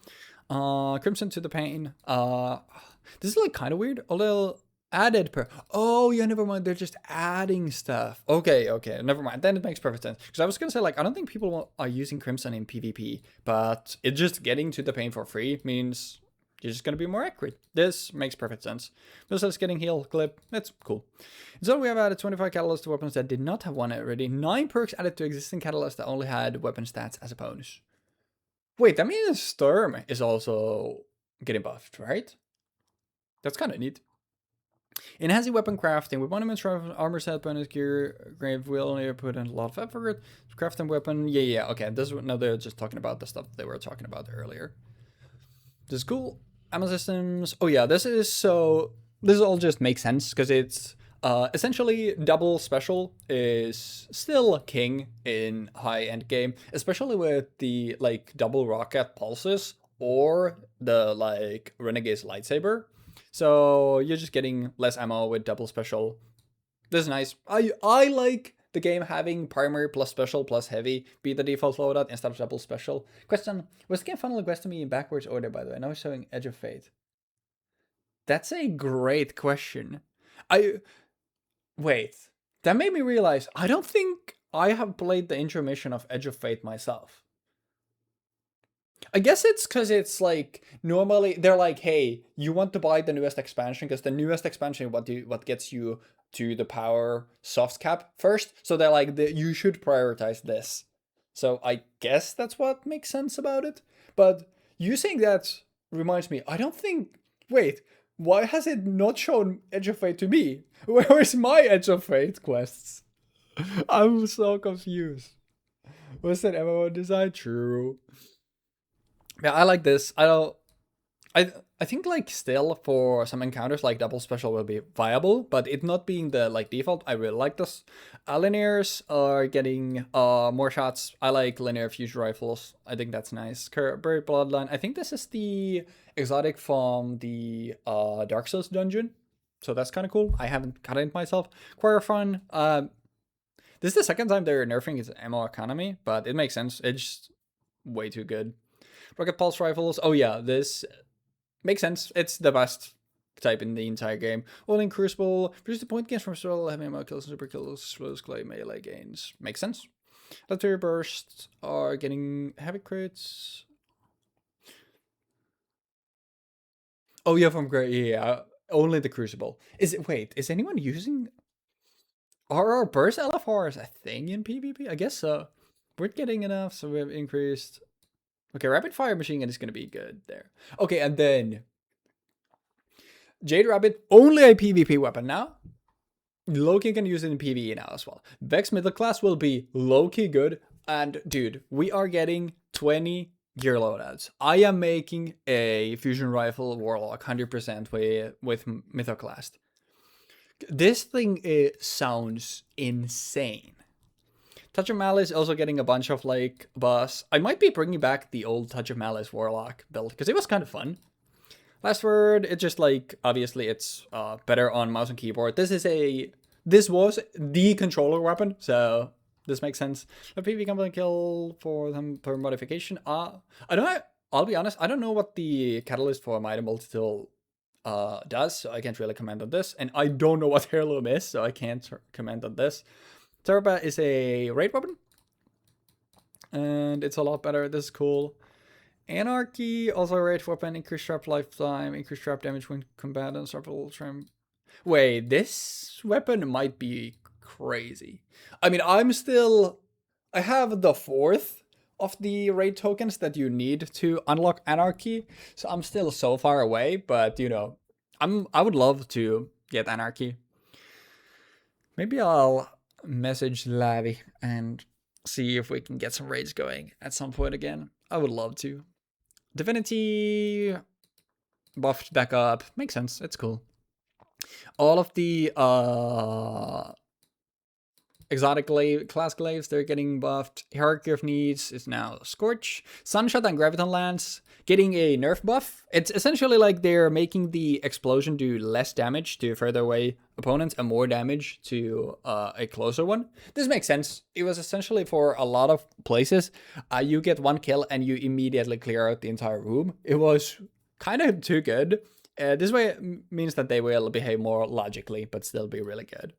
Crimson to the Pain. This is like kind of weird. A little added oh yeah, never mind. They're just adding stuff. Okay, never mind. Then it makes perfect sense. Because I was gonna say, like, I don't think people are using Crimson in PvP, but it just getting to the Pain for free means you're just gonna be more accurate. This makes perfect sense. Besides getting heal clip, that's cool. So we have added 25 catalysts to weapons that did not have one already. 9 perks added to existing catalysts that only had weapon stats as a bonus. Wait, that means Storm is also getting buffed, right? That's kind of neat. Enhancing weapon crafting. With monuments, armor set, bonus gear, grave will only put in a lot of effort. Crafting weapon. Yeah. Okay, now they're just talking about the stuff they were talking about earlier. This is cool. Ammo systems. Oh yeah, this all just makes sense because it's essentially double special is still king in high-end game, especially with the like double rocket pulses or the like Renegade's lightsaber. So you're just getting less ammo with double special. This is nice. I like the game having primary plus special plus heavy be the default loadout instead of double special. Question, was the game finally requested me in backwards order, by the way? Now it's showing Edge of Fate. That's a great question. Wait, that made me realize I don't think I have played the intro mission of Edge of Fate myself. I guess it's because it's like normally they're like, hey, you want to buy the newest expansion because the newest expansion what gets you to the power soft cap first. So they're like, you should prioritize this. So I guess that's what makes sense about it. But you saying that reminds me, I don't think. Wait, why has it not shown Edge of Fate to me? Where's my Edge of Fate quests? I'm so confused. Was that MMO design? True. Yeah, I like this. I think like still for some encounters like double special will be viable, but it not being the like default, I really like this. Linears are getting more shots. I like linear fusion rifles. I think that's nice. Buried Bloodline. I think this is the exotic from the Dark Souls dungeon, so that's kind of cool. I haven't cut it myself. Quarterfun. This is the second time they're nerfing its ammo economy, but it makes sense. It's just way too good. Rocket Pulse Rifles. Oh yeah, this makes sense. It's the best type in the entire game. All-in Crucible. Produce the point gains from several heavy ammo kills and super kills. Slows clay melee gains. Makes sense. Legendary Bursts are getting heavy crits. Oh yeah, from great. Yeah, only the Crucible. Is anyone using... Are our burst LFRs a thing in PvP? I guess so. We're getting enough, so we have increased... Okay, Rapid Fire Machine Gun is going to be good there. Okay, and then Jade Rabbit, only a PvP weapon now. Loki can use it in PvE now as well. Vex Middle Class will be low-key good. And dude, we are getting 20 gear loadouts. I am making a Fusion Rifle Warlock 100% with Mythoclast. This thing sounds insane. Touch of Malice also getting a bunch of like boss. I might be bringing back the old Touch of Malice Warlock build because it was kind of fun. Last word, it's just like obviously it's better on mouse and keyboard. This was the controller weapon, so this makes sense. A PvP complete kill for them per modification. I'll be honest, I don't know what the catalyst for my multi-tool does, so I can't really comment on this. And I don't know what Heirloom is, so I can't comment on this. Turbo is a raid weapon, and it's a lot better. This is cool. Anarchy, also a raid weapon, increased trap lifetime, increased trap damage when combatants several trim. Wait, this weapon might be crazy. I mean, I have the 4th of the raid tokens that you need to unlock Anarchy, so I'm still so far away, but you know, I would love to get Anarchy. Maybe I'll message Lavi and see if we can get some raids going at some point again. I would love to. Divinity buffed back up. Makes sense. It's cool. All of the Exotic class glaives, they're getting buffed. Hierarchy of Needs is now Scorch. Sunshot and Graviton Lance getting a nerf buff. It's essentially like they're making the explosion do less damage to further away opponents and more damage to a closer one. This makes sense. It was essentially for a lot of places, you get one kill and you immediately clear out the entire room. It was kind of too good. This way means that they will behave more logically, but still be really good.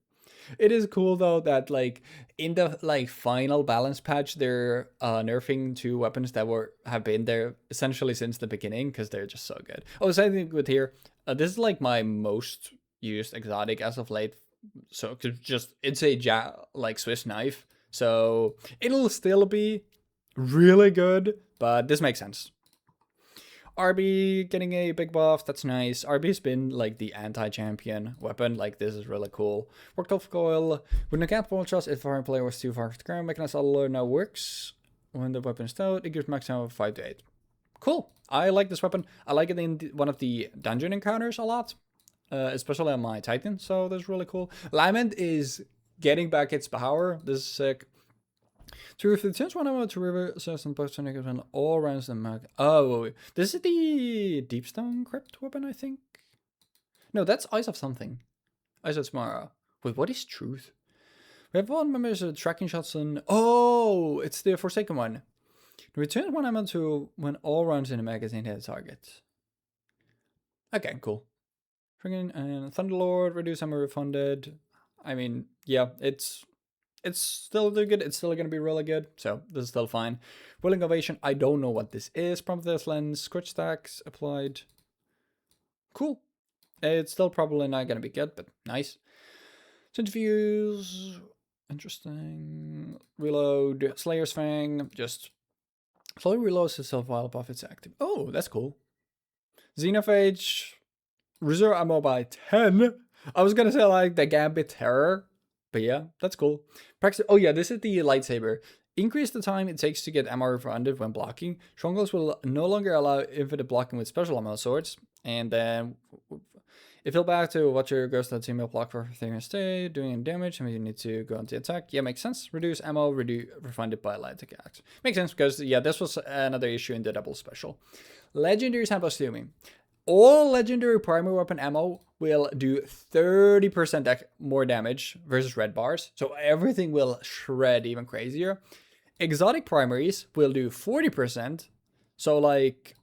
It is cool though that like in the like final balance patch, they're nerfing 2 weapons that have been there essentially since the beginning because they're just so good. Oh, same thing with here. This is like my most used exotic as of late. So it's a like Swiss knife, so it'll still be really good, but this makes sense. RB getting a big buff, that's nice. RB's been like the anti-champion weapon, like this is really cool. Worked off coil. With no cap ball trust, if foreign player was too far off the ground, mechanized alert now works. When the weapon is out, it gives maximum 5 to 8. Cool. I like this weapon. I like it in one of the dungeon encounters a lot. Especially on my Titan, so that's really cool. Lament is getting back its power. This is sick. To if it turns one ammo to river says and post when all rounds the mag. Oh, this is the Deepstone Crypt weapon, I think. No, that's Eyes of something. Eyes of Tomorrow. Wait, what is Truth? We have one member's tracking shots and oh, it's the Forsaken one. Return one ammo to when all rounds in the magazine hit a target. Okay, cool. And Thunderlord, reduce ammo refunded. I mean, yeah, it's still good. It's still going to be really good. So this is still fine. Willing Ovation. I don't know what this is. Prometheus Lens. Scorch Stacks applied. Cool. It's still probably not going to be good, but nice. Centrifuge. Interesting. Reload. Slayer's Fang. Just slowly reloads itself while buff is active. Oh, that's cool. Xenophage. Reserve ammo by 10. I was going to say like the Gambit Terror. But yeah, that's cool. Practice. Oh yeah, this is the lightsaber. Increase the time it takes to get ammo refunded when blocking. Strongholds will no longer allow infinite blocking with special ammo swords. And then if you're back to watch your ghost that team will block for 3 minutes stay, doing damage, and you need to go into attack. Yeah, makes sense. Reduce ammo, refunded by light attack. Makes sense because yeah, this was another issue in the double special. Legendary Sample Assuming. All legendary primary weapon ammo will do 30% more damage versus red bars. So everything will shred even crazier. Exotic primaries will do 40%. So like,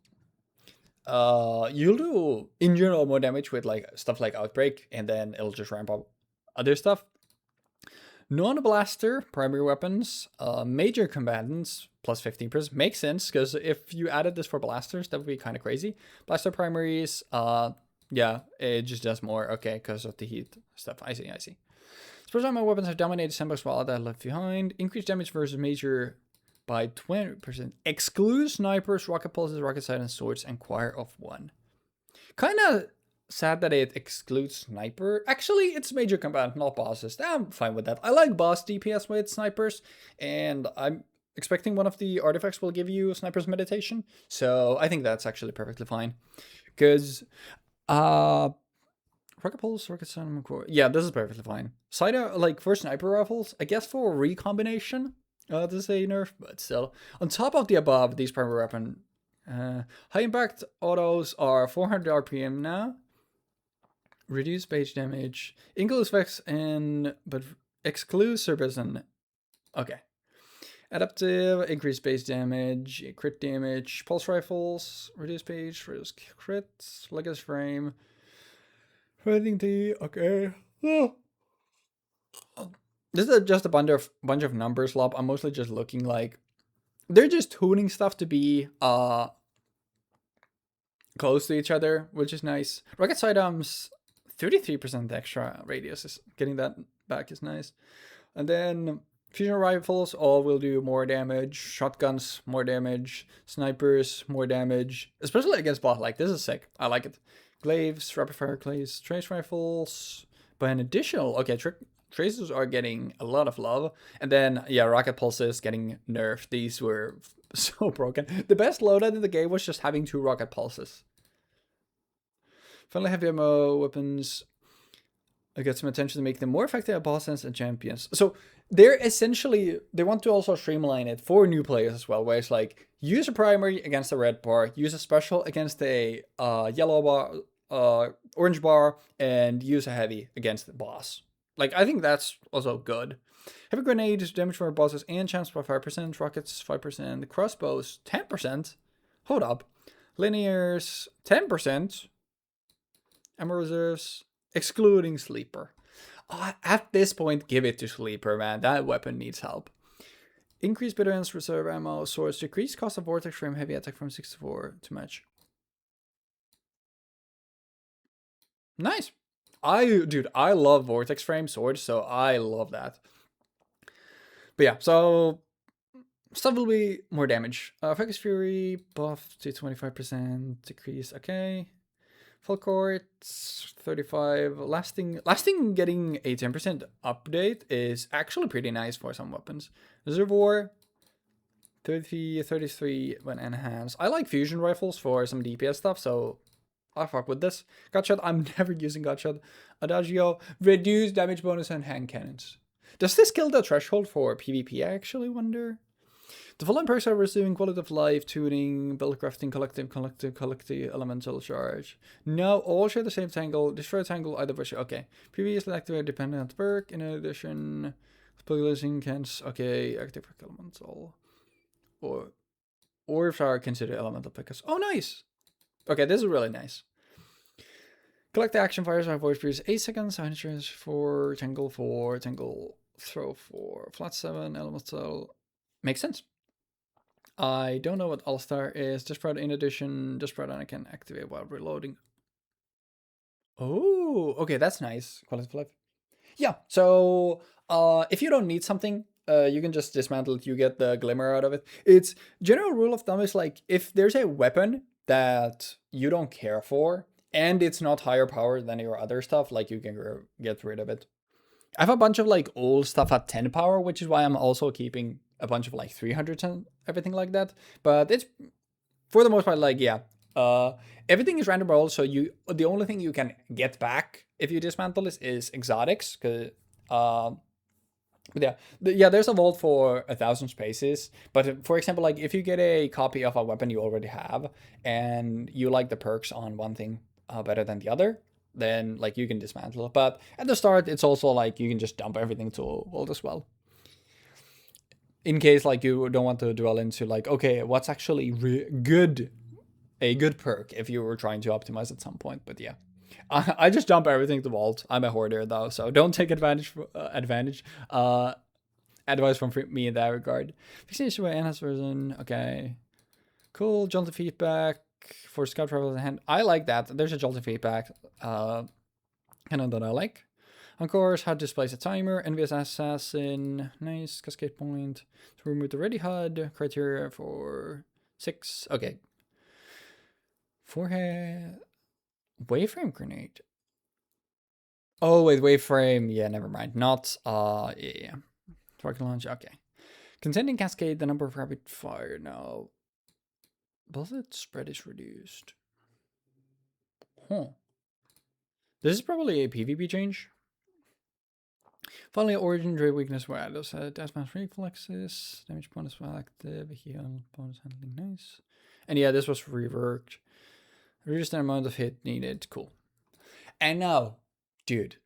you'll do in general more damage with like stuff like Outbreak, and then it'll just ramp up other stuff. Non-blaster primary weapons, major combatants, plus 15%. Makes sense, because if you added this for blasters, that would be kind of crazy. Blaster primaries, yeah, it just does more. Okay, because of the heat stuff. I see. Special ammo weapons have dominated sandbox while that left behind. Increased damage versus major by 20%. Exclude snipers, rocket pulses, rocket sight, and swords, and choir of 1. Kind of sad that it excludes sniper. Actually, it's major combat, not bosses. I'm fine with that. I like boss DPS with snipers, and I'm expecting one of the artifacts will give you sniper's meditation. So I think that's actually perfectly fine. Because rocket pulse, rocket sight, yeah, this is perfectly fine. Side like for sniper rifles, I guess for recombination, this is a nerf, but still. On top of the above, these primary weapon high impact autos are 400 RPM now. Reduce page damage, includes effects, and but excludes service and okay. Adaptive, increased base damage, crit damage, pulse rifles, reduce page, reduce crits, legacy frame, fighting T. Okay. Oh. This is just a bunch of numbers, Lob. I'm mostly just looking like they're just tuning stuff to be close to each other, which is nice. Rocket sidearms. 33% extra radius is getting that back is nice. And then fusion rifles all will do more damage. Shotguns, more damage. Snipers, more damage. Especially against boss. Like, this is sick. I like it. Glaives, rapid fire clays, trace rifles. But an additional, okay, tracers are getting a lot of love. And then, yeah, rocket pulses getting nerfed. These were so broken. The best loadout in the game was just having 2 rocket pulses. Finally, heavy ammo weapons. It gets some attention to make them more effective at boss and champions. So they're essentially, they want to also streamline it for new players as well, where it's like, use a primary against a red bar, use a special against a yellow bar, orange bar, and use a heavy against the boss. Like, I think that's also good. Heavy grenades, damage for bosses and chance by 5%, rockets 5%, crossbows 10%. Hold up. Linears 10%. Ammo reserves, excluding Sleeper. At this point, give it to Sleeper, man. That weapon needs help. Increase bitterness, reserve ammo, swords, decrease cost of vortex frame, heavy attack from 64 to match. Nice. Dude, I love vortex frame swords, so I love that. But yeah, so stuff will be more damage. Focus Fury buff to 25%, decrease, okay. Full court, 35. Lasting getting a 10% update is actually pretty nice for some weapons. Reservoir, 33 when enhanced. I like fusion rifles for some DPS stuff, so I fuck with this. Gutshot, I'm never using Gutshot. Adagio, reduce damage bonus and hand cannons. Does this kill the threshold for PvP, I actually wonder? The following perks are receiving quality of life, tuning, build crafting, collective, elemental charge. No, all share the same tangle. Destroy tangle either version. Okay. Previously activated dependent perk. In addition, speculating cans. Okay, active elemental. Or if are considered elemental pickers. Oh, nice. Okay, this is really nice. Collect the action fires by voice breeze 8 seconds. Signatures for tangle 4, tangle throw 4, flat 7, elemental. Makes sense. I don't know what All-Star is. Desperate in addition, Desperate I can activate while reloading. Oh, okay, that's nice. Quality of life. Yeah, so if you don't need something, you can just dismantle it. You get the glimmer out of it. It's general rule of thumb is like, if there's a weapon that you don't care for, and it's not higher power than your other stuff, like you can get rid of it. I have a bunch of like old stuff at 10 power, which is why I'm also keeping a bunch of like 300s and everything like that. But it's for the most part like, yeah, everything is random roll. So the only thing you can get back if you dismantle this is exotics. Cause, yeah, there's a vault for 1,000 spaces. But for example, like if you get a copy of a weapon you already have and you like the perks on one thing better than the other, then like you can dismantle it. But at the start, it's also like you can just dump everything to vault as well. In case like you don't want to dwell into like, okay, what's actually a good perk if you were trying to optimize at some point. But yeah, I just dump everything to vault. I'm a hoarder though, so don't take advantage advice from me in that regard. Fixation by enhanced version. Okay, cool. Jolty feedback for scout travel hand. I like that. There's a jolty feedback kind of that I like. Of course, how to displace a timer, envious assassin, nice, cascade point, to remove the ready HUD, criteria for 6, okay. Forehead, waveframe grenade. Oh, wait, waveframe, yeah, never mind, not, yeah. Rocket launch, okay. Contending cascade, the number of rapid fire, no. Bullet spread is reduced. Huh. This is probably a PvP change. Finally, origin trade weakness where those deathmatch reflexes, damage bonus while active, heal bonus handling, nice. And yeah, this was reworked. Reduce the amount of hit needed, cool. And now, dude,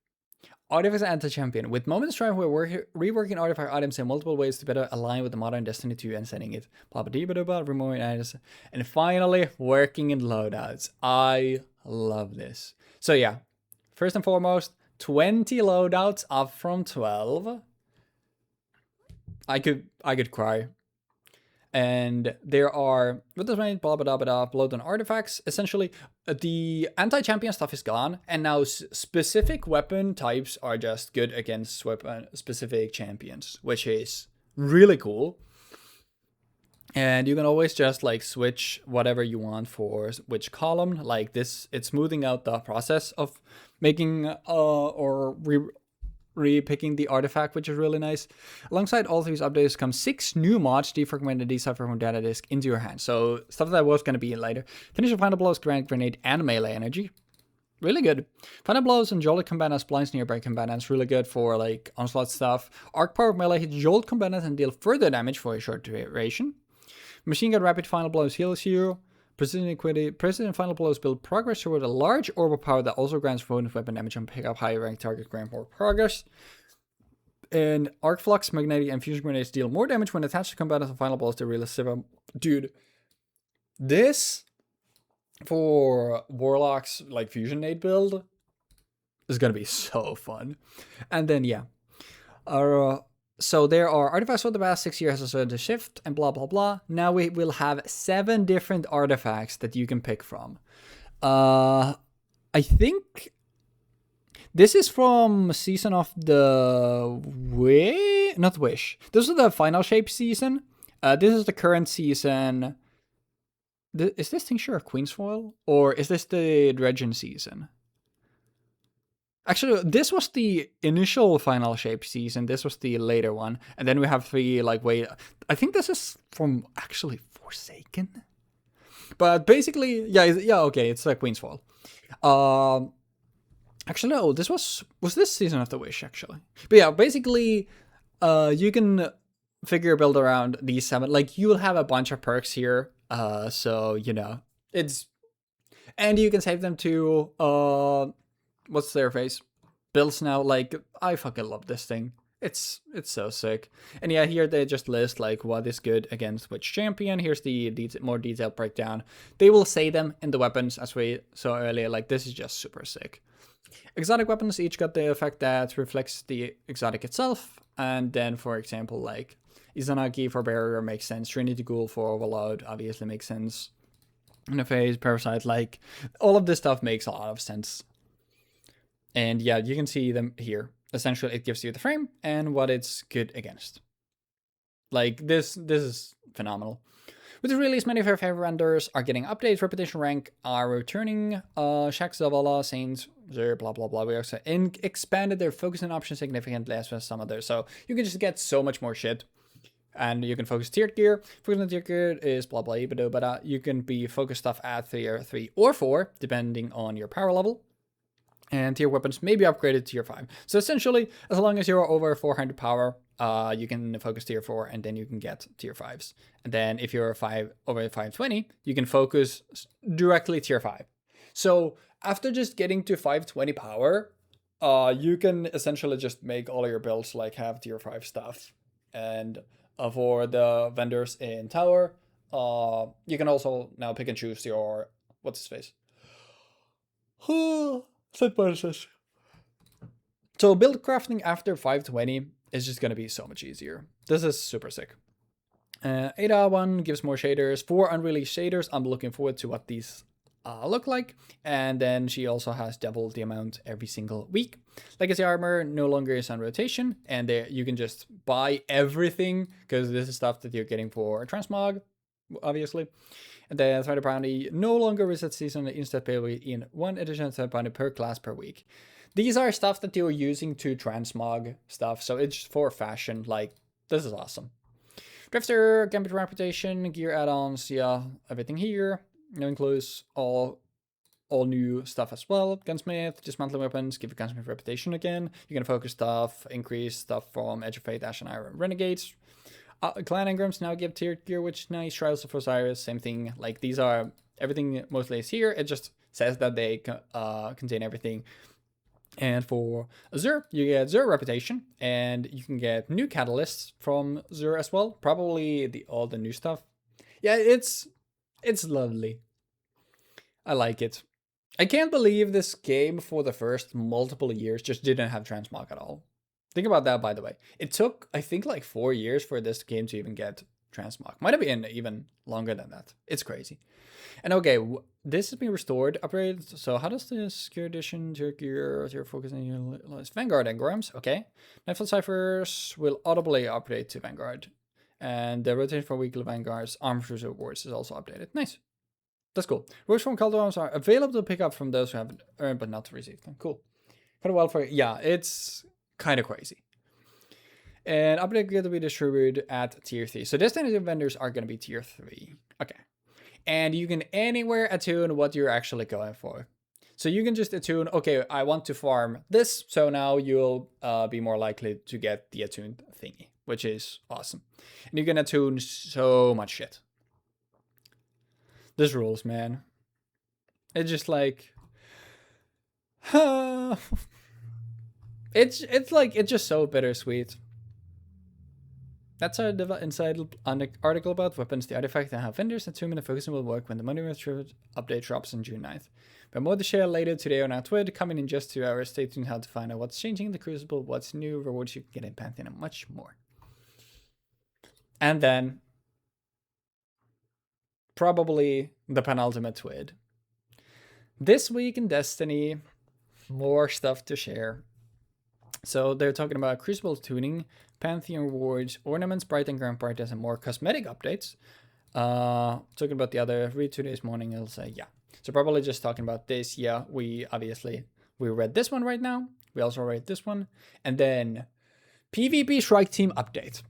Artifact Anti-Champion. With Moment's Drive, we're reworking artifact items in multiple ways to better align with the modern Destiny 2 and setting it. Blah blah blah blah, removing items. And finally, working in loadouts. I love this. So yeah, first and foremost, 20 loadouts up from 12. I could cry. And there are, what does mean? Blah blah blah blah. Load on artifacts. Essentially, the anti-champion stuff is gone, and now specific weapon types are just good against specific champions, which is really cool. And you can always just like switch whatever you want for which column. Like this, it's smoothing out the process of making or re-picking the artifact, which is really nice. Alongside all these updates come 6 new mods defragment and decipher from data disk into your hand. So stuff that was going to be in later. Finish your final blows, grenade, and melee energy. really good. Final Blows and Jolt Combatants blinds nearby combatants, really good for like onslaught stuff. Arc Power melee hits Jolt combatants and deal further damage for a short duration. Machine Gun Rapid Final Blows heals you. Precision Final Blows build progress toward a large orb of power that also grants bonus weapon damage and pick up higher ranked target grant more progress. And Arc Flux, Magnetic, and Fusion Grenades deal more damage when attached to combatants and Final Blows to realize. Dude, this for Warlock's like Fusion Nade build is gonna be so fun. And then yeah. So there are artifacts for the past 6 years or so to shift and blah blah blah. Now we will have 7 different artifacts that you can pick from. I think this is from season of the not Wish. This is the final shape season. This is the current season. Is this Tincture of Queensfoil? Or is this the Dredgen season? Actually, this was the initial final shape season. This was the later one. And then we have the, like, wait. I think this is from, actually, Forsaken? But basically, yeah, okay, it's like Queensfoil. Actually, no, this was this Season of the Wish, actually. But yeah, basically, you can figure your build around these 7. Like, you will have a bunch of perks here. So, you know, it's... And you can save them to, what's their face? Builds now. Like, I fucking love this thing. It's so sick. And yeah, here they just list, like, what is good against which champion. Here's the more detailed breakdown. They will say them in the weapons, as we saw earlier. Like, this is just super sick. Exotic weapons each got the effect that reflects the exotic itself. And then, for example, like, Izanagi for Barrier makes sense. Trinity Ghoul for Overload obviously makes sense. Interface, Parasite, like, all of this stuff makes a lot of sense. And yeah, you can see them here. Essentially, it gives you the frame and what it's good against. Like, this is phenomenal. With the release, many of our favorite vendors are getting updates. Reputation rank are returning. Shaq, Zavala, Saints, Zer, blah, blah, blah. We also expanded their focusing options significantly as well as some others. So you can just get so much more shit. And you can focus tiered gear. Focus on tiered gear is blah, blah, but you can be focused stuff at tier 3 or 4, depending on your power level. And tier weapons may be upgraded to tier 5. So essentially, as long as you're over 400 power, you can focus tier 4 and then you can get tier 5s. And then if you're over 520, you can focus directly tier 5. So after just getting to 520 power, you can essentially just make all of your builds like have tier 5 stuff. And for the vendors in tower, you can also now pick and choose your, what's his face? Set bonuses. So build crafting after 520 is just going to be so much easier. This is super sick. Ada 1 gives more shaders. 4 unreleased shaders. I'm looking forward to what these look like. And then she also has doubled the amount every single week. Legacy armor no longer is on rotation. And you can just buy everything because this is stuff that you're getting for transmog, obviously. And then Thread Bounty no longer resets season, instead pay in 1 additional Thread Bounty per class per week. These are stuff that you're using to transmog stuff, so it's for fashion. Like, this is awesome. Drifter, Gambit Reputation, gear add-ons, yeah, everything here. It includes all new stuff as well. Gunsmith, dismantling weapons, give your gunsmith reputation again. You can focus stuff, increase stuff from Edge of Fate, Ash and Iron Renegades. Clan engrams now give tiered gear, which is nice. Trials of Osiris, same thing. Like, these are, everything mostly is here. It just says that they contain everything. And for Azure, you get Azure Reputation, and you can get new catalysts from Azure as well. Probably all the new stuff. Yeah, it's lovely. I like it. I can't believe this game for the first multiple years just didn't have transmog at all. Think about that, by the way. It took, I think, like 4 years for this game to even get transmog. Might have been even longer than that. It's crazy. And okay, this has been restored, upgraded. So how does this gear addition to your focus on your list? Vanguard engrams, okay. Nightfall ciphers will audibly update to Vanguard. And the rotation for weekly Vanguard's arms rewards is also updated. Nice. That's cool. Rewards from Cult Arms are available to pick up from those who have earned but not received them. Cool. Kind of well for, yeah, it's kind of crazy. And update gear to be distributed at tier 3. So destination vendors are going to be tier 3. Okay. And you can anywhere attune what you're actually going for. So you can just attune, okay, I want to farm this, so now you'll be more likely to get the attuned thingy, which is awesome. And you can attune so much shit. This rules, man. It's just like... it's like, it's just so bittersweet. That's our inside article about weapons, the artifact, and how vendors assuming the focusing will work when the Monday update drops on June 9th. But more to share later today on our TWID, coming in just 2 hours. Stay tuned how to find out what's changing in the Crucible, what's new, rewards you can get in Pantheon, and much more. And then, probably the penultimate TWID. This week in Destiny, more stuff to share. So they're talking about Crucible tuning, Pantheon rewards, ornaments, bright and grand parties, and more cosmetic updates. Talking about the other, read today's morning, it'll say, yeah. So probably just talking about this, yeah, we read this one right now. We also read this one. And then PvP Strike Team update.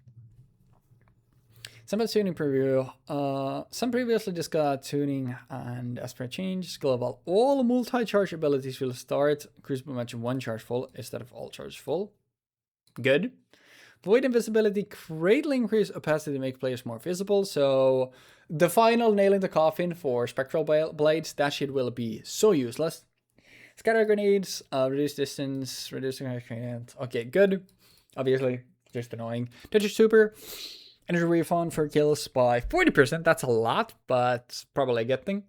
Some tuning preview. Some previously discussed tuning and as per change, global all multi-charge abilities will start Crucible match in 1 charge full instead of all charge full. Good. Void invisibility greatly increase opacity to make players more visible. So the final nailing the coffin for spectral blades, that shit will be so useless. Scatter grenades, reduce distance, reducing grenade. Okay, good. Obviously, just annoying. Touch super. Energy refund for kills by 40%. That's a lot, but probably a good thing.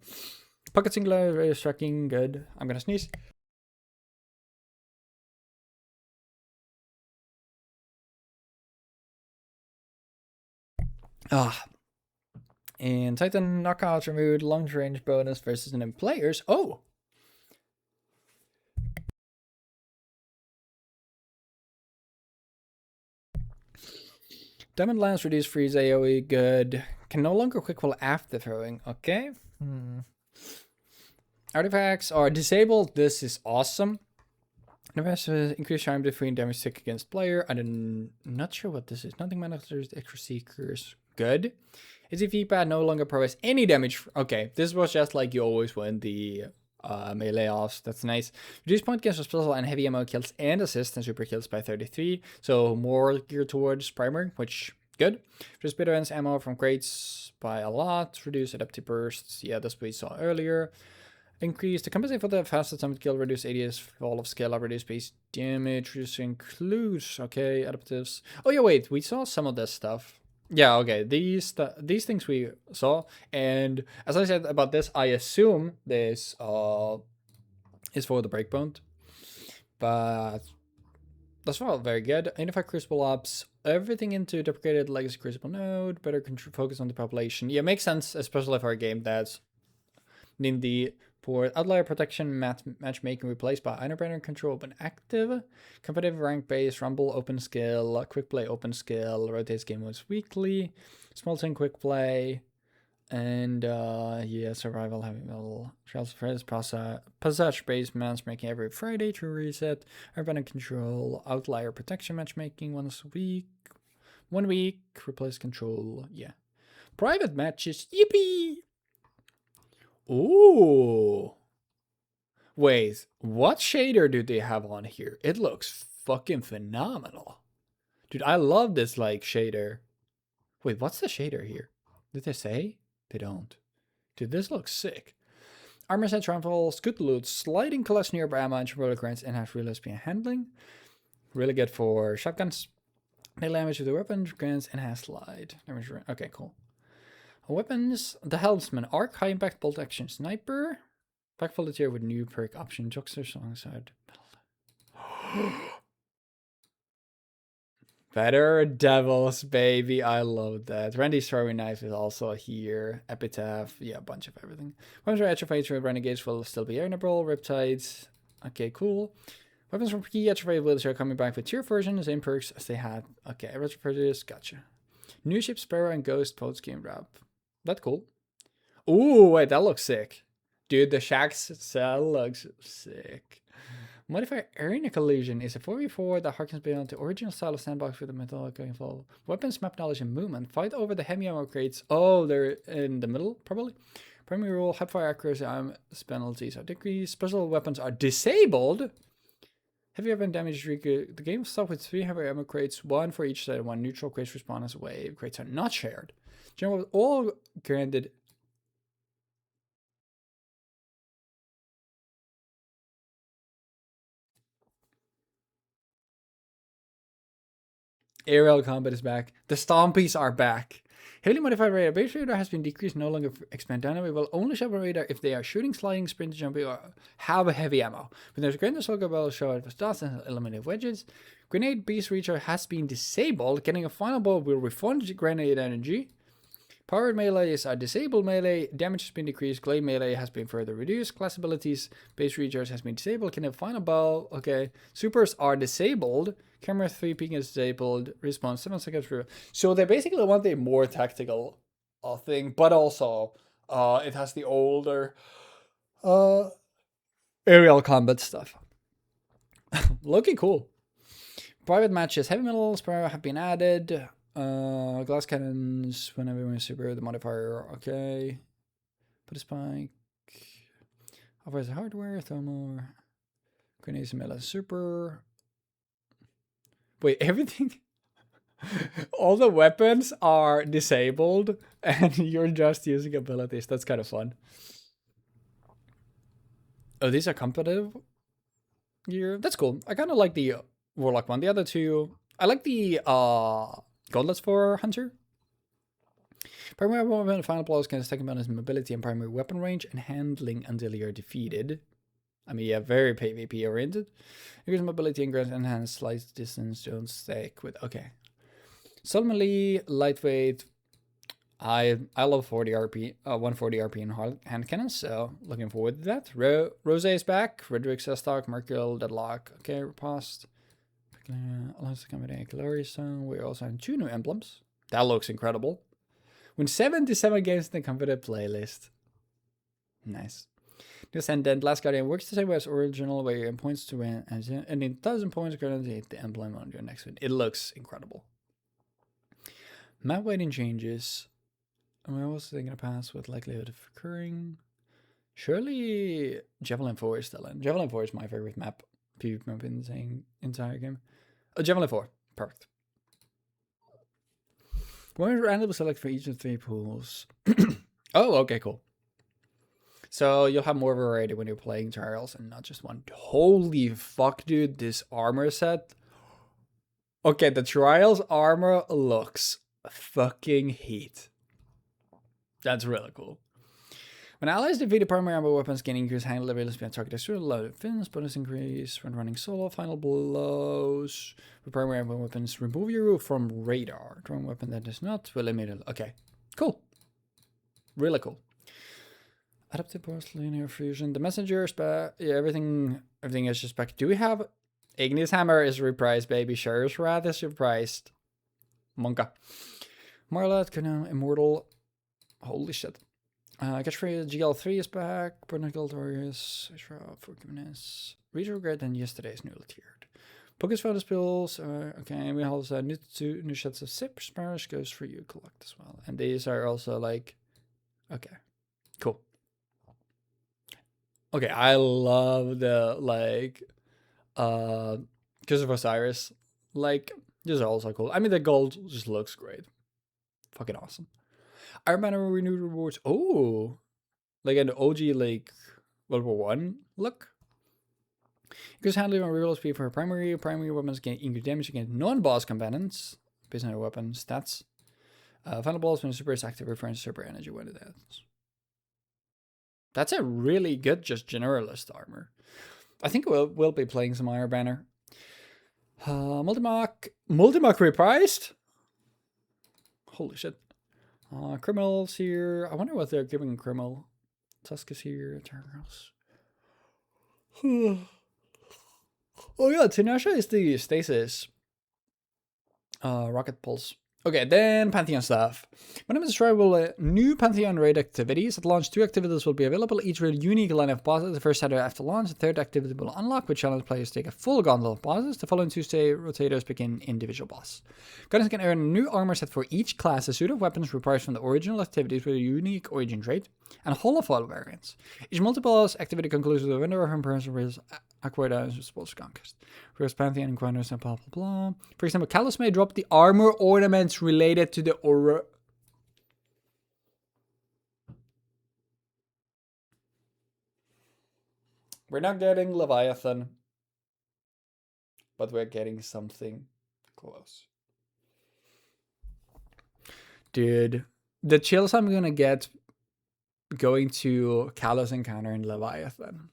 Pocket singular striking, good. I'm gonna sneeze. And Titan knockouts removed, long range bonus versus an players. Oh! Diamond Lance reduce freeze AoE, good. Can no longer quick pull after throwing, okay. Artifacts are disabled, this is awesome. Increase charm between damage stick against player. I'm not sure what this is. Nothing managers, extra seekers, good. Is the V-pad no longer provides any damage? Okay, this was just like you always win the melee offs. That's nice. Reduce point gains for special and heavy ammo kills and assists and super kills by 33. So more geared towards primer, which good. Reduce bitter ammo from crates by a lot. Reduce adaptive bursts. Yeah, that's what we saw earlier. Increase to compensate for the fastest summit kill. Reduce ADS fall of scale up. Reduce base damage. Reduce includes. Okay, adaptives. Oh yeah, wait. We saw some of this stuff. Yeah, okay, these things we saw, and as I said about this, I assume this is for the breakpoint, but that's all very good. Unify Crucible Ops, everything into deprecated Legacy Crucible node, better focus on the population. Yeah, makes sense, especially for a game that's in the port. Outlier protection matchmaking replaced by Einerbrainer control open active. Competitive rank base, rumble open skill, quick play open skill, rotates game modes weekly, small team quick play, and yeah, survival heavy metal, trials friends, passage base matchmaking every Friday to reset, Einerbrainer control, outlier protection matchmaking once a week, 1 week, replace control, yeah. Private matches, yippee! Ooh. Wait, what shader do they have on here? It looks fucking phenomenal. Dude, I love this, like, shader. Wait, what's the shader here? Did they say? They don't. Dude, this looks sick. Armor set trample, good loot, sliding collapse nearby ammo and roller grants, and has real speed handling. Really good for shotguns. Melee damage with the weapon, grants, and has slide. Okay, cool. Weapons, the Helmsman, Arc, High Impact Bolt Action Sniper, Pack Volunteer with new perk option, Joxers alongside. Better Devils, baby, I love that. Randy's throwing knife is also here. Epitaph, yeah, a bunch of everything. Weapons for Atrophied with Renegades will still be earnable. Riptides, okay, cool. Weapons from key Atrophied wheels are coming back with tier version, the same perks as they had. Okay, Retroproduce, gotcha. New Ship Sparrow and Ghost post game wrap. That's cool. Ooh, wait, that looks sick. Dude, the Shax cell looks sick. Modify Aeronica Illusion is a 4v4 that harkens beyond the original style of sandbox with the metallic info. Weapons, map knowledge, and movement. Fight over the heavy ammo crates. Oh, they're in the middle, probably. Primary rule, hipfire accuracy penalties are decreased. Special weapons are disabled. Heavy weapon damage the game will stop with 3 heavy ammo crates, 1 for each side, 1 neutral crates respawn as a wave. Crates are not shared. General all granted. Aerial combat is back. The Stompies are back. Heavily modified radar. Base radar has been decreased, no longer expand dynamic. Will only show a radar if they are shooting, sliding, sprinting, jumping, or have a heavy ammo. When there's a grenade, Soga will show it with dots and eliminate wedges. Grenade beast reacher has been disabled. Getting a final ball will refund grenade energy. Powered melees are disabled melee. Damage has been decreased. Glade melee has been further reduced. Class abilities. Base reachers has been disabled. Can have final ball. Okay. Supers are disabled. Camera 3 peeking is disabled. Respawn 7 seconds for. So they basically want a more tactical thing, but also it has the older aerial combat stuff. Looking cool. Private matches. Heavy metal spare have been added. Glass cannons when everyone is super. The modifier. Okay. Put a spike. Offers hardware. Thermal. Grenades and melee super. Wait, everything. All the weapons are disabled and you're just using abilities. That's kind of fun. Oh, these are competitive gear. That's cool. I kind of like the Warlock one. The other two, I like the gauntlets for Hunter. Primary weapon final blows can stack bonus mobility and primary weapon range and handling until you're defeated. I mean, yeah, very PvP oriented. Increase mobility and grants enhanced slight distance. Don't stack with. Okay. Suddenly lightweight. I love 40 RP, 140 RP in hand cannons, so looking forward to that. Rose is back. Redrick Sestock, Mercurial, Deadlock. Okay, repost. Allows to combine Glory Stone. We also have 2 new emblems. That looks incredible. Win 77 games in the competitive playlist. Nice. Descendant, Last Guardian works the same way as original, where you earn points to win, and in 1,000 points, guarantee the emblem on your next win. It looks incredible. Map weighting changes. Am I also thinking of pass with likelihood of occurring? Surely Javelin 4 is still in. Javelin 4 is my favorite map. PvP map in the entire game. Oh, Javelin 4. Perfect. One randomly select for each of the 3 pools. Oh, okay, cool. So you'll have more variety when you're playing trials and not just one. Holy fuck, dude, this armor set. Okay, the trials armor looks fucking heat. That's really cool. When allies defeat primary armor weapons, gain increased handle ability and target extra loaded fins, bonus increase when running solo, final blows. With primary armor weapons, remove your from radar. Drawing weapon that does not will eliminate. Okay, cool. Really cool. Adaptive burst, linear fusion. The messenger spec. Yeah, everything is just back. Do we have Ignis Hammer is repriced, baby. Sheriff's Wrath is repriced. Monka. Marlet, Canal, Immortal. Holy shit. Catchphrase GL3 is back. Burnicle Torius. Forgiveness. Retrograde and yesterday's newly tiered. Focus photo spills. Okay, we also have new sets of Sip. Sparish goes for you collect as well. And these are also like. Okay. Cool. Okay, I love the like Curse of Osiris. Like, these are also cool. I mean, the gold just looks great. Fucking awesome. Iron Banner renewed rewards. Oh, like an OG like World War One look. Because handling on reroll speed for primary weapons gain increased damage against non-boss combatants based on their weapon stats. Final balls when super is active, referring to super energy when it ends. That's a really good just generalist armor. I think we'll be playing some Iron Banner. Multimach repriced. Holy shit. Criminals here. I wonder what they're giving Criminal. Tusk is here. Turtles. Oh yeah, Tinashe is the stasis. Rocket pulse. Okay, then Pantheon stuff. My name is Troy will new Pantheon raid activities. At launch, 2 activities will be available, each with a unique line of bosses. The first Saturday after launch, the third activity will unlock, which challenge players to take a full gauntlet of bosses. The following Tuesday, rotators begin individual boss. Guardians can earn a new armor set for each class. A suit of weapons reprised from the original activities with a unique origin trait, and holofoil variants. Each multi-boss activity concludes with a window of person with acquired items with supposed conquest. First Pantheon encounters and blah blah blah. For example, Callus may drop the armor ornaments related to the aura. We're not getting Leviathan, but we're getting something close. Dude, the chills I'm gonna get going to Callus encounter in Leviathan.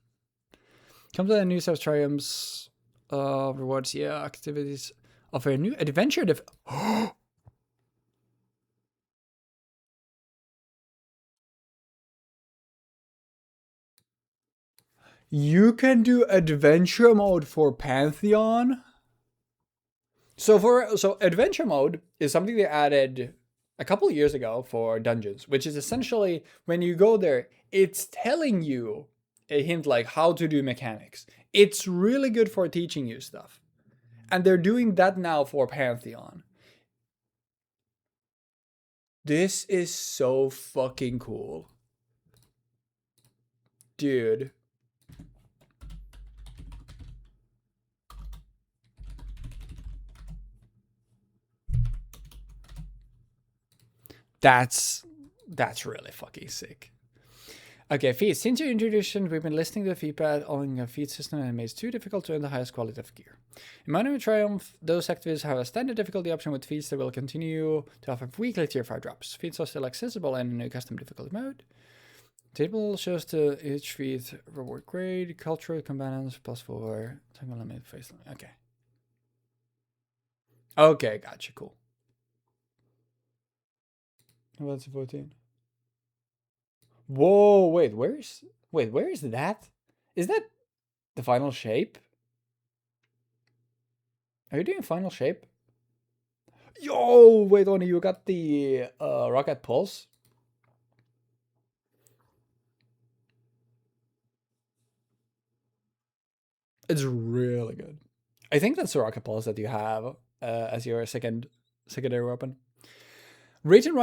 Comes with a new set of triumphs, rewards, yeah, activities of a new adventure. You can do adventure mode for Pantheon. So adventure mode is something they added a couple of years ago for dungeons, which is essentially when you go there, it's telling you a hint like how to do mechanics. It's really good for teaching you stuff. And they're doing that now for Pantheon. This is so fucking cool. Dude. That's really fucking sick. Okay, feats. Since your introduction, we've been listening to the feedback on a feat system and it makes it too difficult to earn the highest quality of gear. In Minor Triumph, those activities have a standard difficulty option with feats that will continue to offer weekly tier 5 drops. Feats are still accessible in a new custom difficulty mode. Table shows to each feat reward grade, cultural companions, +4, time limit, face limit. Okay. Okay, gotcha, cool. What's 14? Whoa, wait, where is that? Is that the final shape? Are you doing final shape? Yo, wait, Oni, you got the rocket pulse? It's really good. I think that's the rocket pulse that you have as your secondary weapon. Rated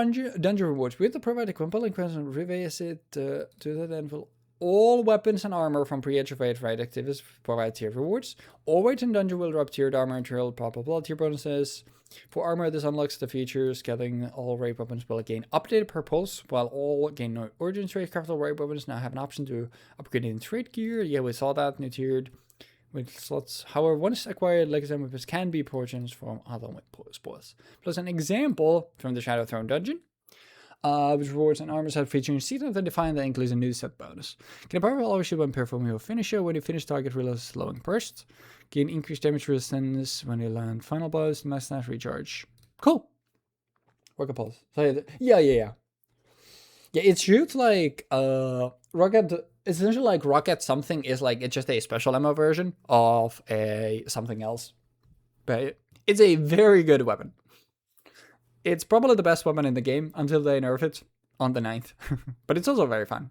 dungeon rewards. We have to provide a compelling question, revisit to that end. All weapons and armor from pre-edge of raid activities provide tier rewards. All raid in dungeon will drop tiered armor and blah blah blah tier bonuses. For armor, this unlocks the features. Getting all raid weapons will gain updated purples, while all gain no origin trait. Capital raid weapons now have an option to upgrade in trade gear. Yeah, we saw that, new tiered with slots. However, once acquired legacy weapons can be purchased from other spoils. Plus an example from the Shadow Throne dungeon, which rewards an armor set featuring Season of Define that includes a new set bonus. Can a powerful always shoot when performing your finisher. When you finish target, reload slowing burst. Gain increased damage resistance when you land final boss. Mass snap recharge. Cool. Rocket pulse. So, yeah. Yeah, it shoots like rocket. Essentially, like rocket something is like it's just a special ammo version of a something else, but it's a very good weapon. It's probably the best weapon in the game until they nerf it on the 9th, but it's also very fun.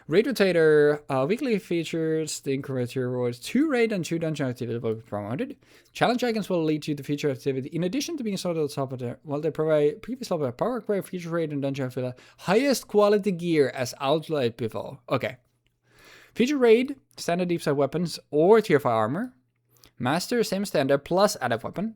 Raid Rotator, weekly features, the increment rewards, 2 raid and 2 dungeon activities will be promoted. Challenge icons will lead to the feature activity. In addition to being sorted at the top of the, while they provide previous level power upgrade, feature raid and dungeon activity, highest quality gear as outlined before. Okay. Feature raid, standard deep side weapons or tier 5 armor. Master, same standard plus added weapon.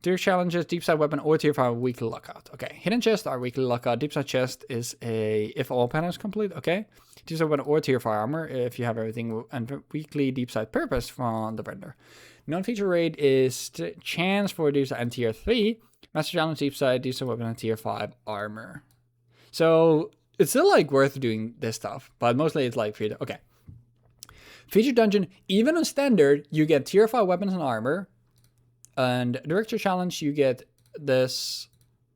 Tier challenges, deep side weapon or tier 5 weekly lockout. Okay. Hidden chest are weekly lockout. Deep side chest is a if all panels complete. Okay. Deep side weapon or tier 5 armor if you have everything, and weekly deep side purpose from the vendor. Non-feature raid is chance for deep side and tier 3. Master challenge, deep side weapon and tier 5 armor. So it's still like worth doing this stuff, but mostly it's like free to, okay. Feature dungeon, even on standard, you get tier 5 weapons and armor. And director challenge, you get this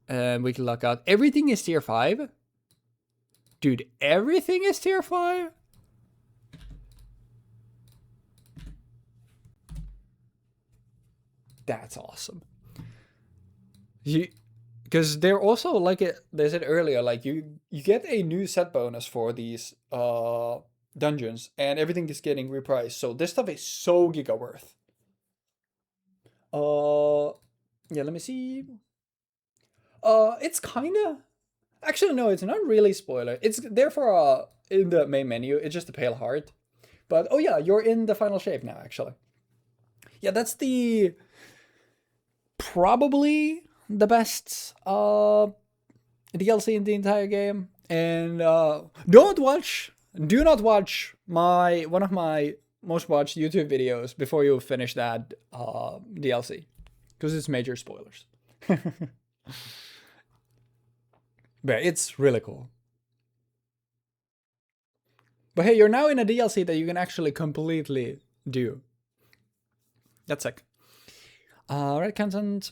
weekly lockout. Everything is tier 5. Dude, everything is tier 5? That's awesome. because they're also like they said earlier, like you get a new set bonus for these dungeons, and everything is getting repriced. So this stuff is so giga worth. Yeah, let me see. It's kinda. Actually, no, it's not really spoiler. It's there for in the main menu. It's just a pale heart. But oh yeah, you're in the final shape now. Actually, yeah, that's the probably the best DLC in the entire game. And do not watch one of my most watched YouTube videos before you finish that DLC, because it's major spoilers. But it's really cool. But hey, you're now in a DLC that you can actually completely do. That's sick. Red content.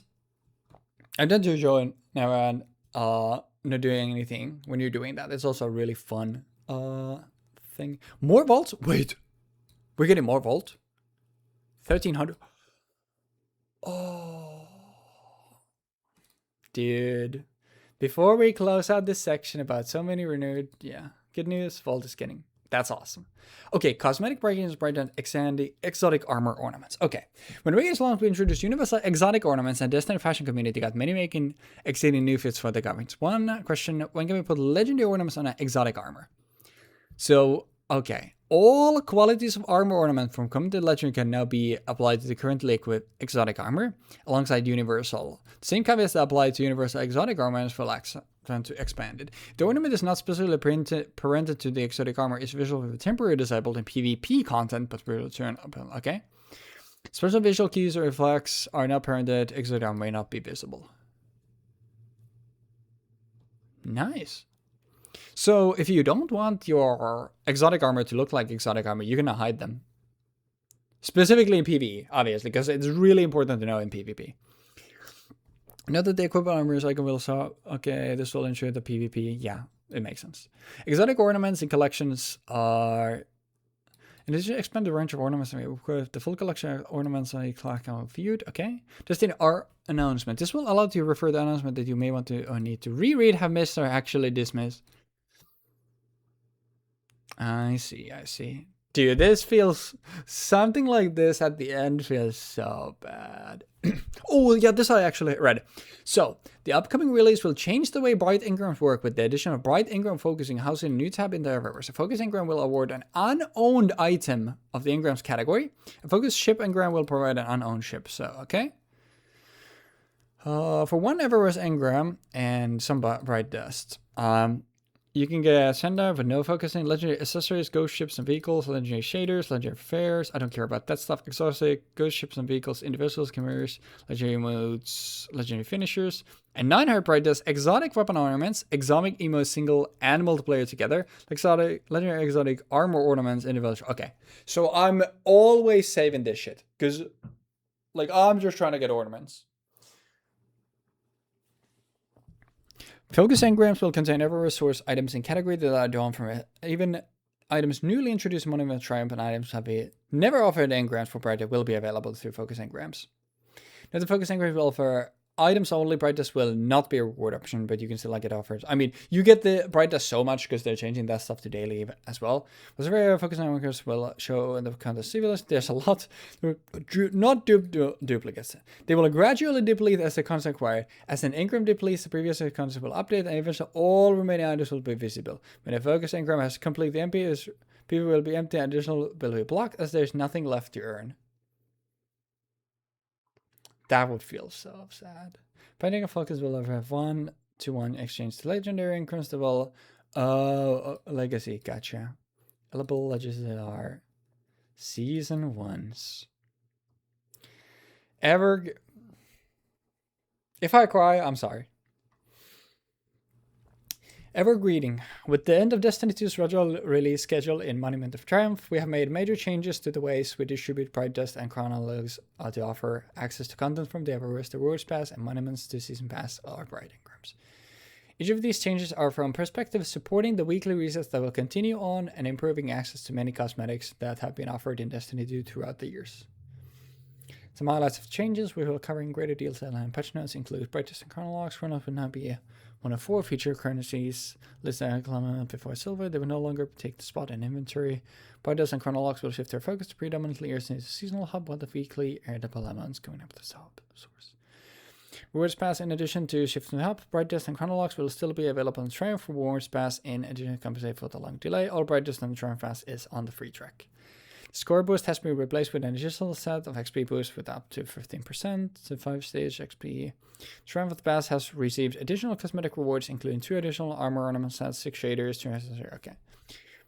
I don't do join now and not doing anything when you're doing that. It's also a really fun thing. More vaults? Wait. We're getting more vault? 1300. Oh. Dude. Before we close out this section about so many renewed, yeah, good news, vault is getting. That's awesome. Okay, cosmetic break-ins, brighten exotic armor ornaments. Okay, when Regain's launched, we introduced universal exotic ornaments, and Destiny fashion community got many making exciting new fits for the governments. One question: when can we put legendary ornaments on an exotic armor? So, okay, all qualities of armor ornament from common to legend can now be applied to the currently equipped exotic armor, alongside universal. The same caveats that apply to universal exotic armors for to expand it. The ornament is not specifically parented to the exotic armor. It's visual with temporary disabled in PvP content, but will return up. Okay. Special visual keys or reflex are not parented. Exotic armor may not be visible. Nice. So if you don't want your exotic armor to look like exotic armor, you're gonna hide them. Specifically in PvE, obviously, because it's really important to know in PvP. Note that the equipped armor is like a will saw. Okay, this will ensure the PvP. Yeah, it makes sense. Exotic ornaments and collections are. In addition to expand the range of ornaments, the full collection of ornaments on a clock viewed. Okay. Just in our announcement. This will allow you to refer the announcement that you may want to or need to reread, have missed, or actually dismiss. I see, I see. Dude, this feels... Something like this at the end feels so bad. Oh, yeah, this I actually read. So, the upcoming release will change the way Bright Engrams work with the addition of Bright Engram Focusing, housing a new tab in the Eververse. A Focus Engram will award an unowned item of the Engrams category. A Focus Ship Engram will provide an unowned ship. So, okay. For one Eververse Engram and some Bright Dust. You can get send out with no focusing, legendary accessories, ghost ships and vehicles, legendary shaders, legendary fairs. I don't care about that stuff. Exotic, ghost ships and vehicles, individuals, chimeras, legendary modes, legendary finishers, and 900 bright dust, exotic weapon ornaments, exotic emo single and multiplayer together, exotic, legendary exotic armor ornaments, individual. Okay, so I'm always saving this shit because, like, I'm just trying to get ornaments. Focus engrams will contain every resource items in category that are drawn from it. Even items newly introduced in Monument Triumph and items have been never offered engrams for Bright will be available through Focus engrams. Now the Focus engrams will offer items only. Bright Dust will not be a reward option, but you can still get offers. I mean, you get the Bright Dust so much because they're changing that stuff to daily as well. But the very Focus engrams will show in the contest civilist. There's a lot, not duplicates. They will gradually deplete as the content acquired. As an engram depletes, the previous content will update, and eventually all remaining items will be visible. When a Focus engram has completely empty, people will be empty and additional will be blocked as there's nothing left to earn. That would feel so sad. Binding of Focus will have 1-to-1 exchange to legendary and Constable legacy. Gotcha. Eligible legacies are season 1s. If I cry, I'm sorry. Ever greeting. With the end of Destiny 2's schedule release schedule in Monument of Triumph, we have made major changes to the ways we distribute Bright Dust and Chronologs to offer access to content from the Eververse, the Rewards Pass, and Monuments to Season Pass or Bright Engrams. Each of these changes are from perspective supporting the weekly resets that will continue on and improving access to many cosmetics that have been offered in Destiny 2 throughout the years. Some highlights of changes we will cover in greater detail and patch notes include brightness and chronologs. Chronos will now be one of 4 feature currencies listed before silver. They will no longer take the spot in inventory. Brightness and chronologs will shift their focus to predominantly as a seasonal hub, while the weekly are double amounts going up the sub source. Rewards Pass, in addition to shifting the hub, Brightest and Chronologs will still be available on Triumph Rewards Pass in addition to compensate for the long delay. All Brightest and Triumph Pass is on the free track. Score boost has been replaced with an additional set of XP boosts with up to 15% to 5-stage XP. Triumph Pass has received additional cosmetic rewards, including 2 additional armor ornament sets, 6 shaders, 2 accessories. Okay.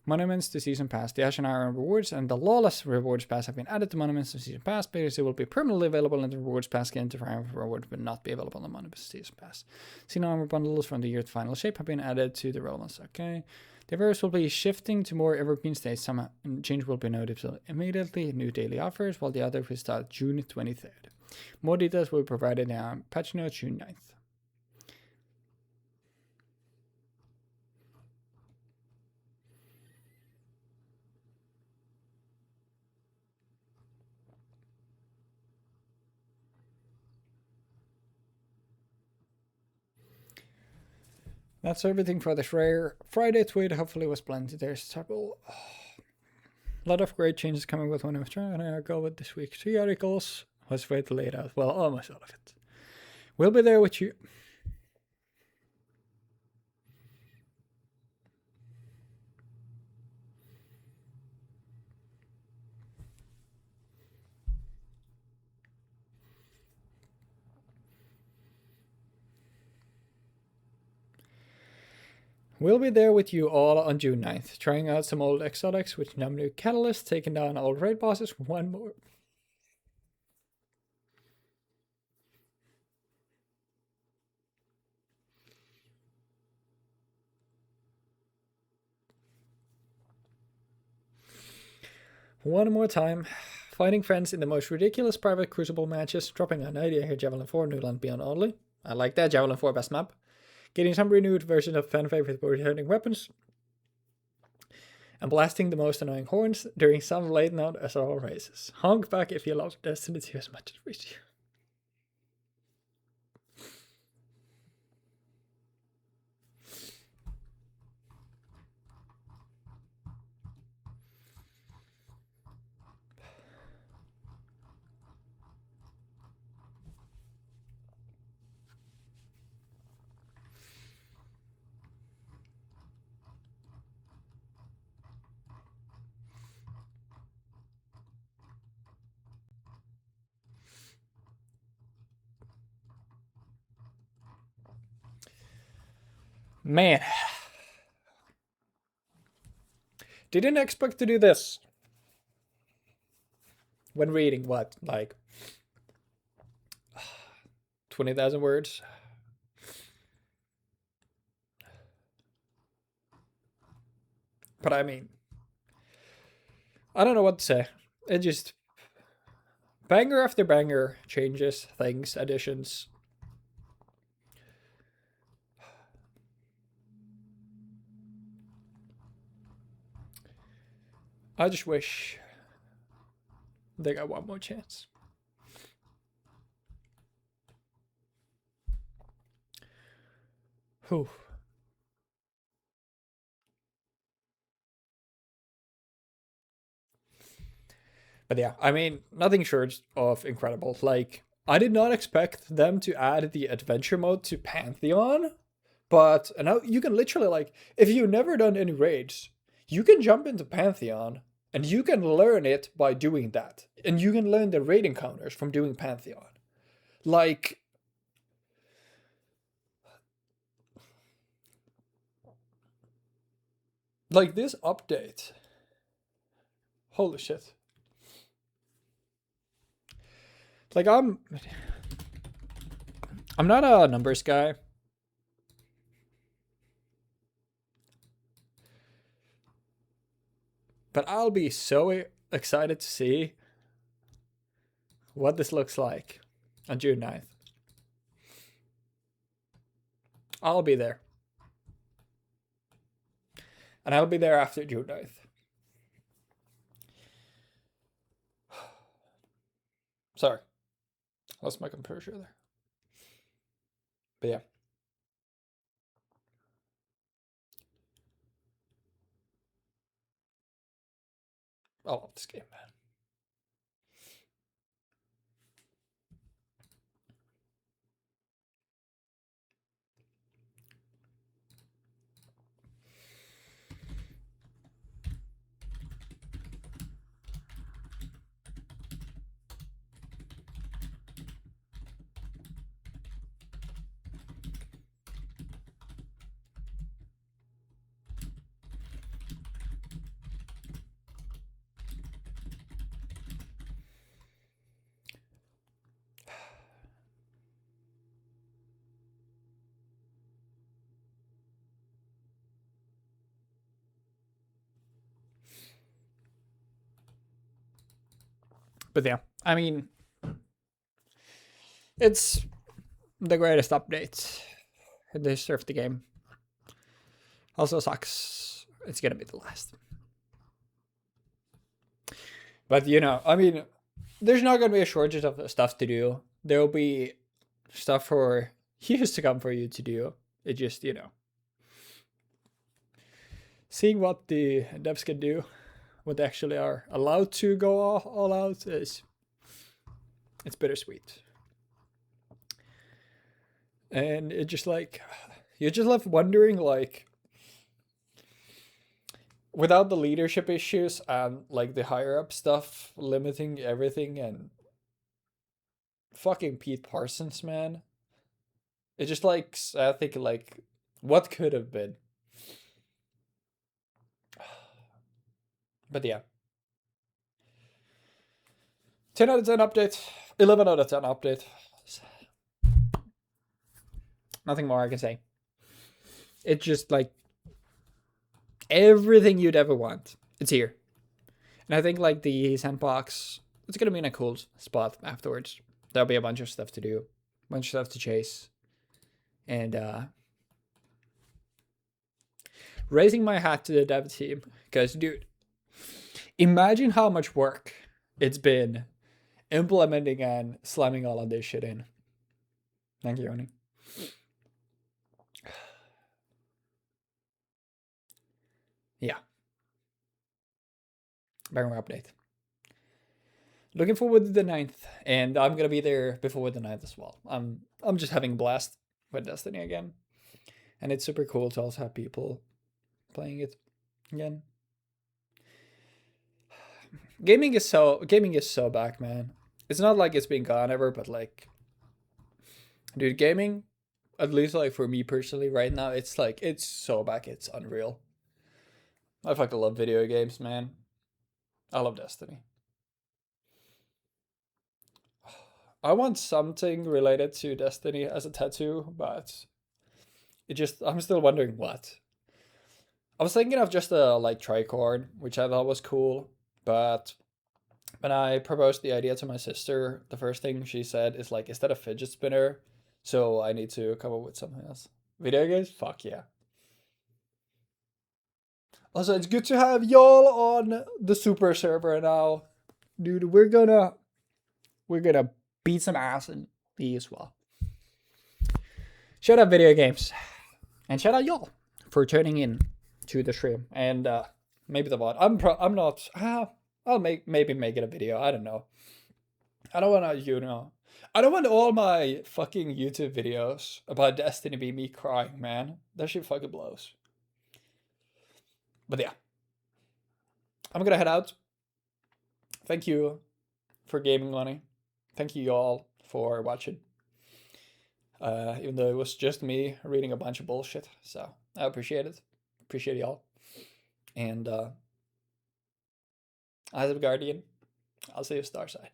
Monuments to Season Pass. The Ash and Iron rewards and the Lawless Rewards Pass have been added to Monuments to Season Pass. Previously, will be permanently available in the Rewards Pass. Skin to Triumph Rewards will not be available in the Monuments to Season Pass. Scene armor bundles from the year's final shape have been added to the relevance. Okay. The verse will be shifting to more evergreen states. Some change will be noticeable immediately. New daily offers, while the other will start June 23rd. More details will be provided in patch notes June 9th. That's everything for this rare Friday tweet. Hopefully it was plenty. There's several. A lot of great changes coming with when I was trying to go with this week's 3 articles. Let's wait to lay it out. Well, almost all of it. We'll be there with you. We'll be there with you all on June 9th, trying out some old exotics with some new catalysts, taking down old raid bosses with one more. One more time, fighting friends in the most ridiculous private Crucible matches, dropping an idea here, Javelin 4, New Land Beyond only. I like that, Javelin 4 best map. Getting some renewed version of fan favorite returning weapons. And blasting the most annoying horns during some late note SRL races. Honk back if you love Destiny 2 as much as we do. Man. Didn't expect to do this. When reading, what, like 20,000 words? But I mean, I don't know what to say. It just, banger after banger, changes, things, additions. I just wish they got one more chance. Whew. But yeah, I mean, nothing short of incredible. Like, I did not expect them to add the adventure mode to Pantheon, but now you can literally, like, if you've never done any raids, you can jump into Pantheon and you can learn it by doing that. And you can learn the raid encounters from doing Pantheon. Like this update. Holy shit. Like, I'm not a numbers guy. But I'll be so excited to see what this looks like on June 9th. I'll be there. And I'll be there after June 9th. Sorry. Lost my composure there. But yeah. I love this game, man. But yeah, I mean, it's the greatest update in the history of the game. Also sucks. It's gonna be the last. But you know, I mean, there's not gonna be a shortage of stuff to do. There'll be stuff for years to come for you to do. It just, you know, seeing what the devs can do, what they actually are allowed to go all out is, it's bittersweet. And it just like, you're just left wondering, like, without the leadership issues and like the higher up stuff limiting everything, and fucking Pete Parsons, man, it's just like, I think like, what could have been. But yeah, 10 out of 10 update, 11 out of 10 update. Nothing more I can say. It's just like everything you'd ever want. It's here. And I think like the sandbox, it's gonna be in a cool spot afterwards. There'll be a bunch of stuff to do, a bunch of stuff to chase. And raising my hat to the dev team, because dude, imagine how much work it's been implementing and slamming all of this shit in. Thank you, Oni. Yeah. Banger update. Looking forward to the 9th, and I'm gonna be there before the 9th as well. I'm just having a blast with Destiny again, and it's super cool to also have people playing it again. Gaming is so back, man. It's not like it's been gone ever, but like, dude, gaming, at least like for me personally right now, it's like, it's so back, it's unreal. I fucking love video games, man. I love Destiny. I want something related to Destiny as a tattoo, but I'm still wondering what. I was thinking of just a like tricorn, which I thought was cool, but when I proposed the idea to my sister, the first thing she said is like, is that a fidget spinner? So I need to come up with something else. Video games? Fuck yeah. Also, it's good to have y'all on the super server now. Dude, we're gonna beat some ass in the as well. Shout out video games. And shout out y'all for tuning in to the stream. And maybe the VOD. I'm not I'll maybe make it a video. I don't know. I don't wanna, you know. I don't want all my fucking YouTube videos about Destiny be me crying, man. That shit fucking blows. But yeah. I'm gonna head out. Thank you for gaming money. Thank you all for watching. Even though it was just me reading a bunch of bullshit. So I appreciate it. Appreciate y'all. And as a guardian, I'll see you Starside.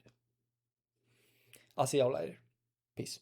I'll see y'all later. Peace.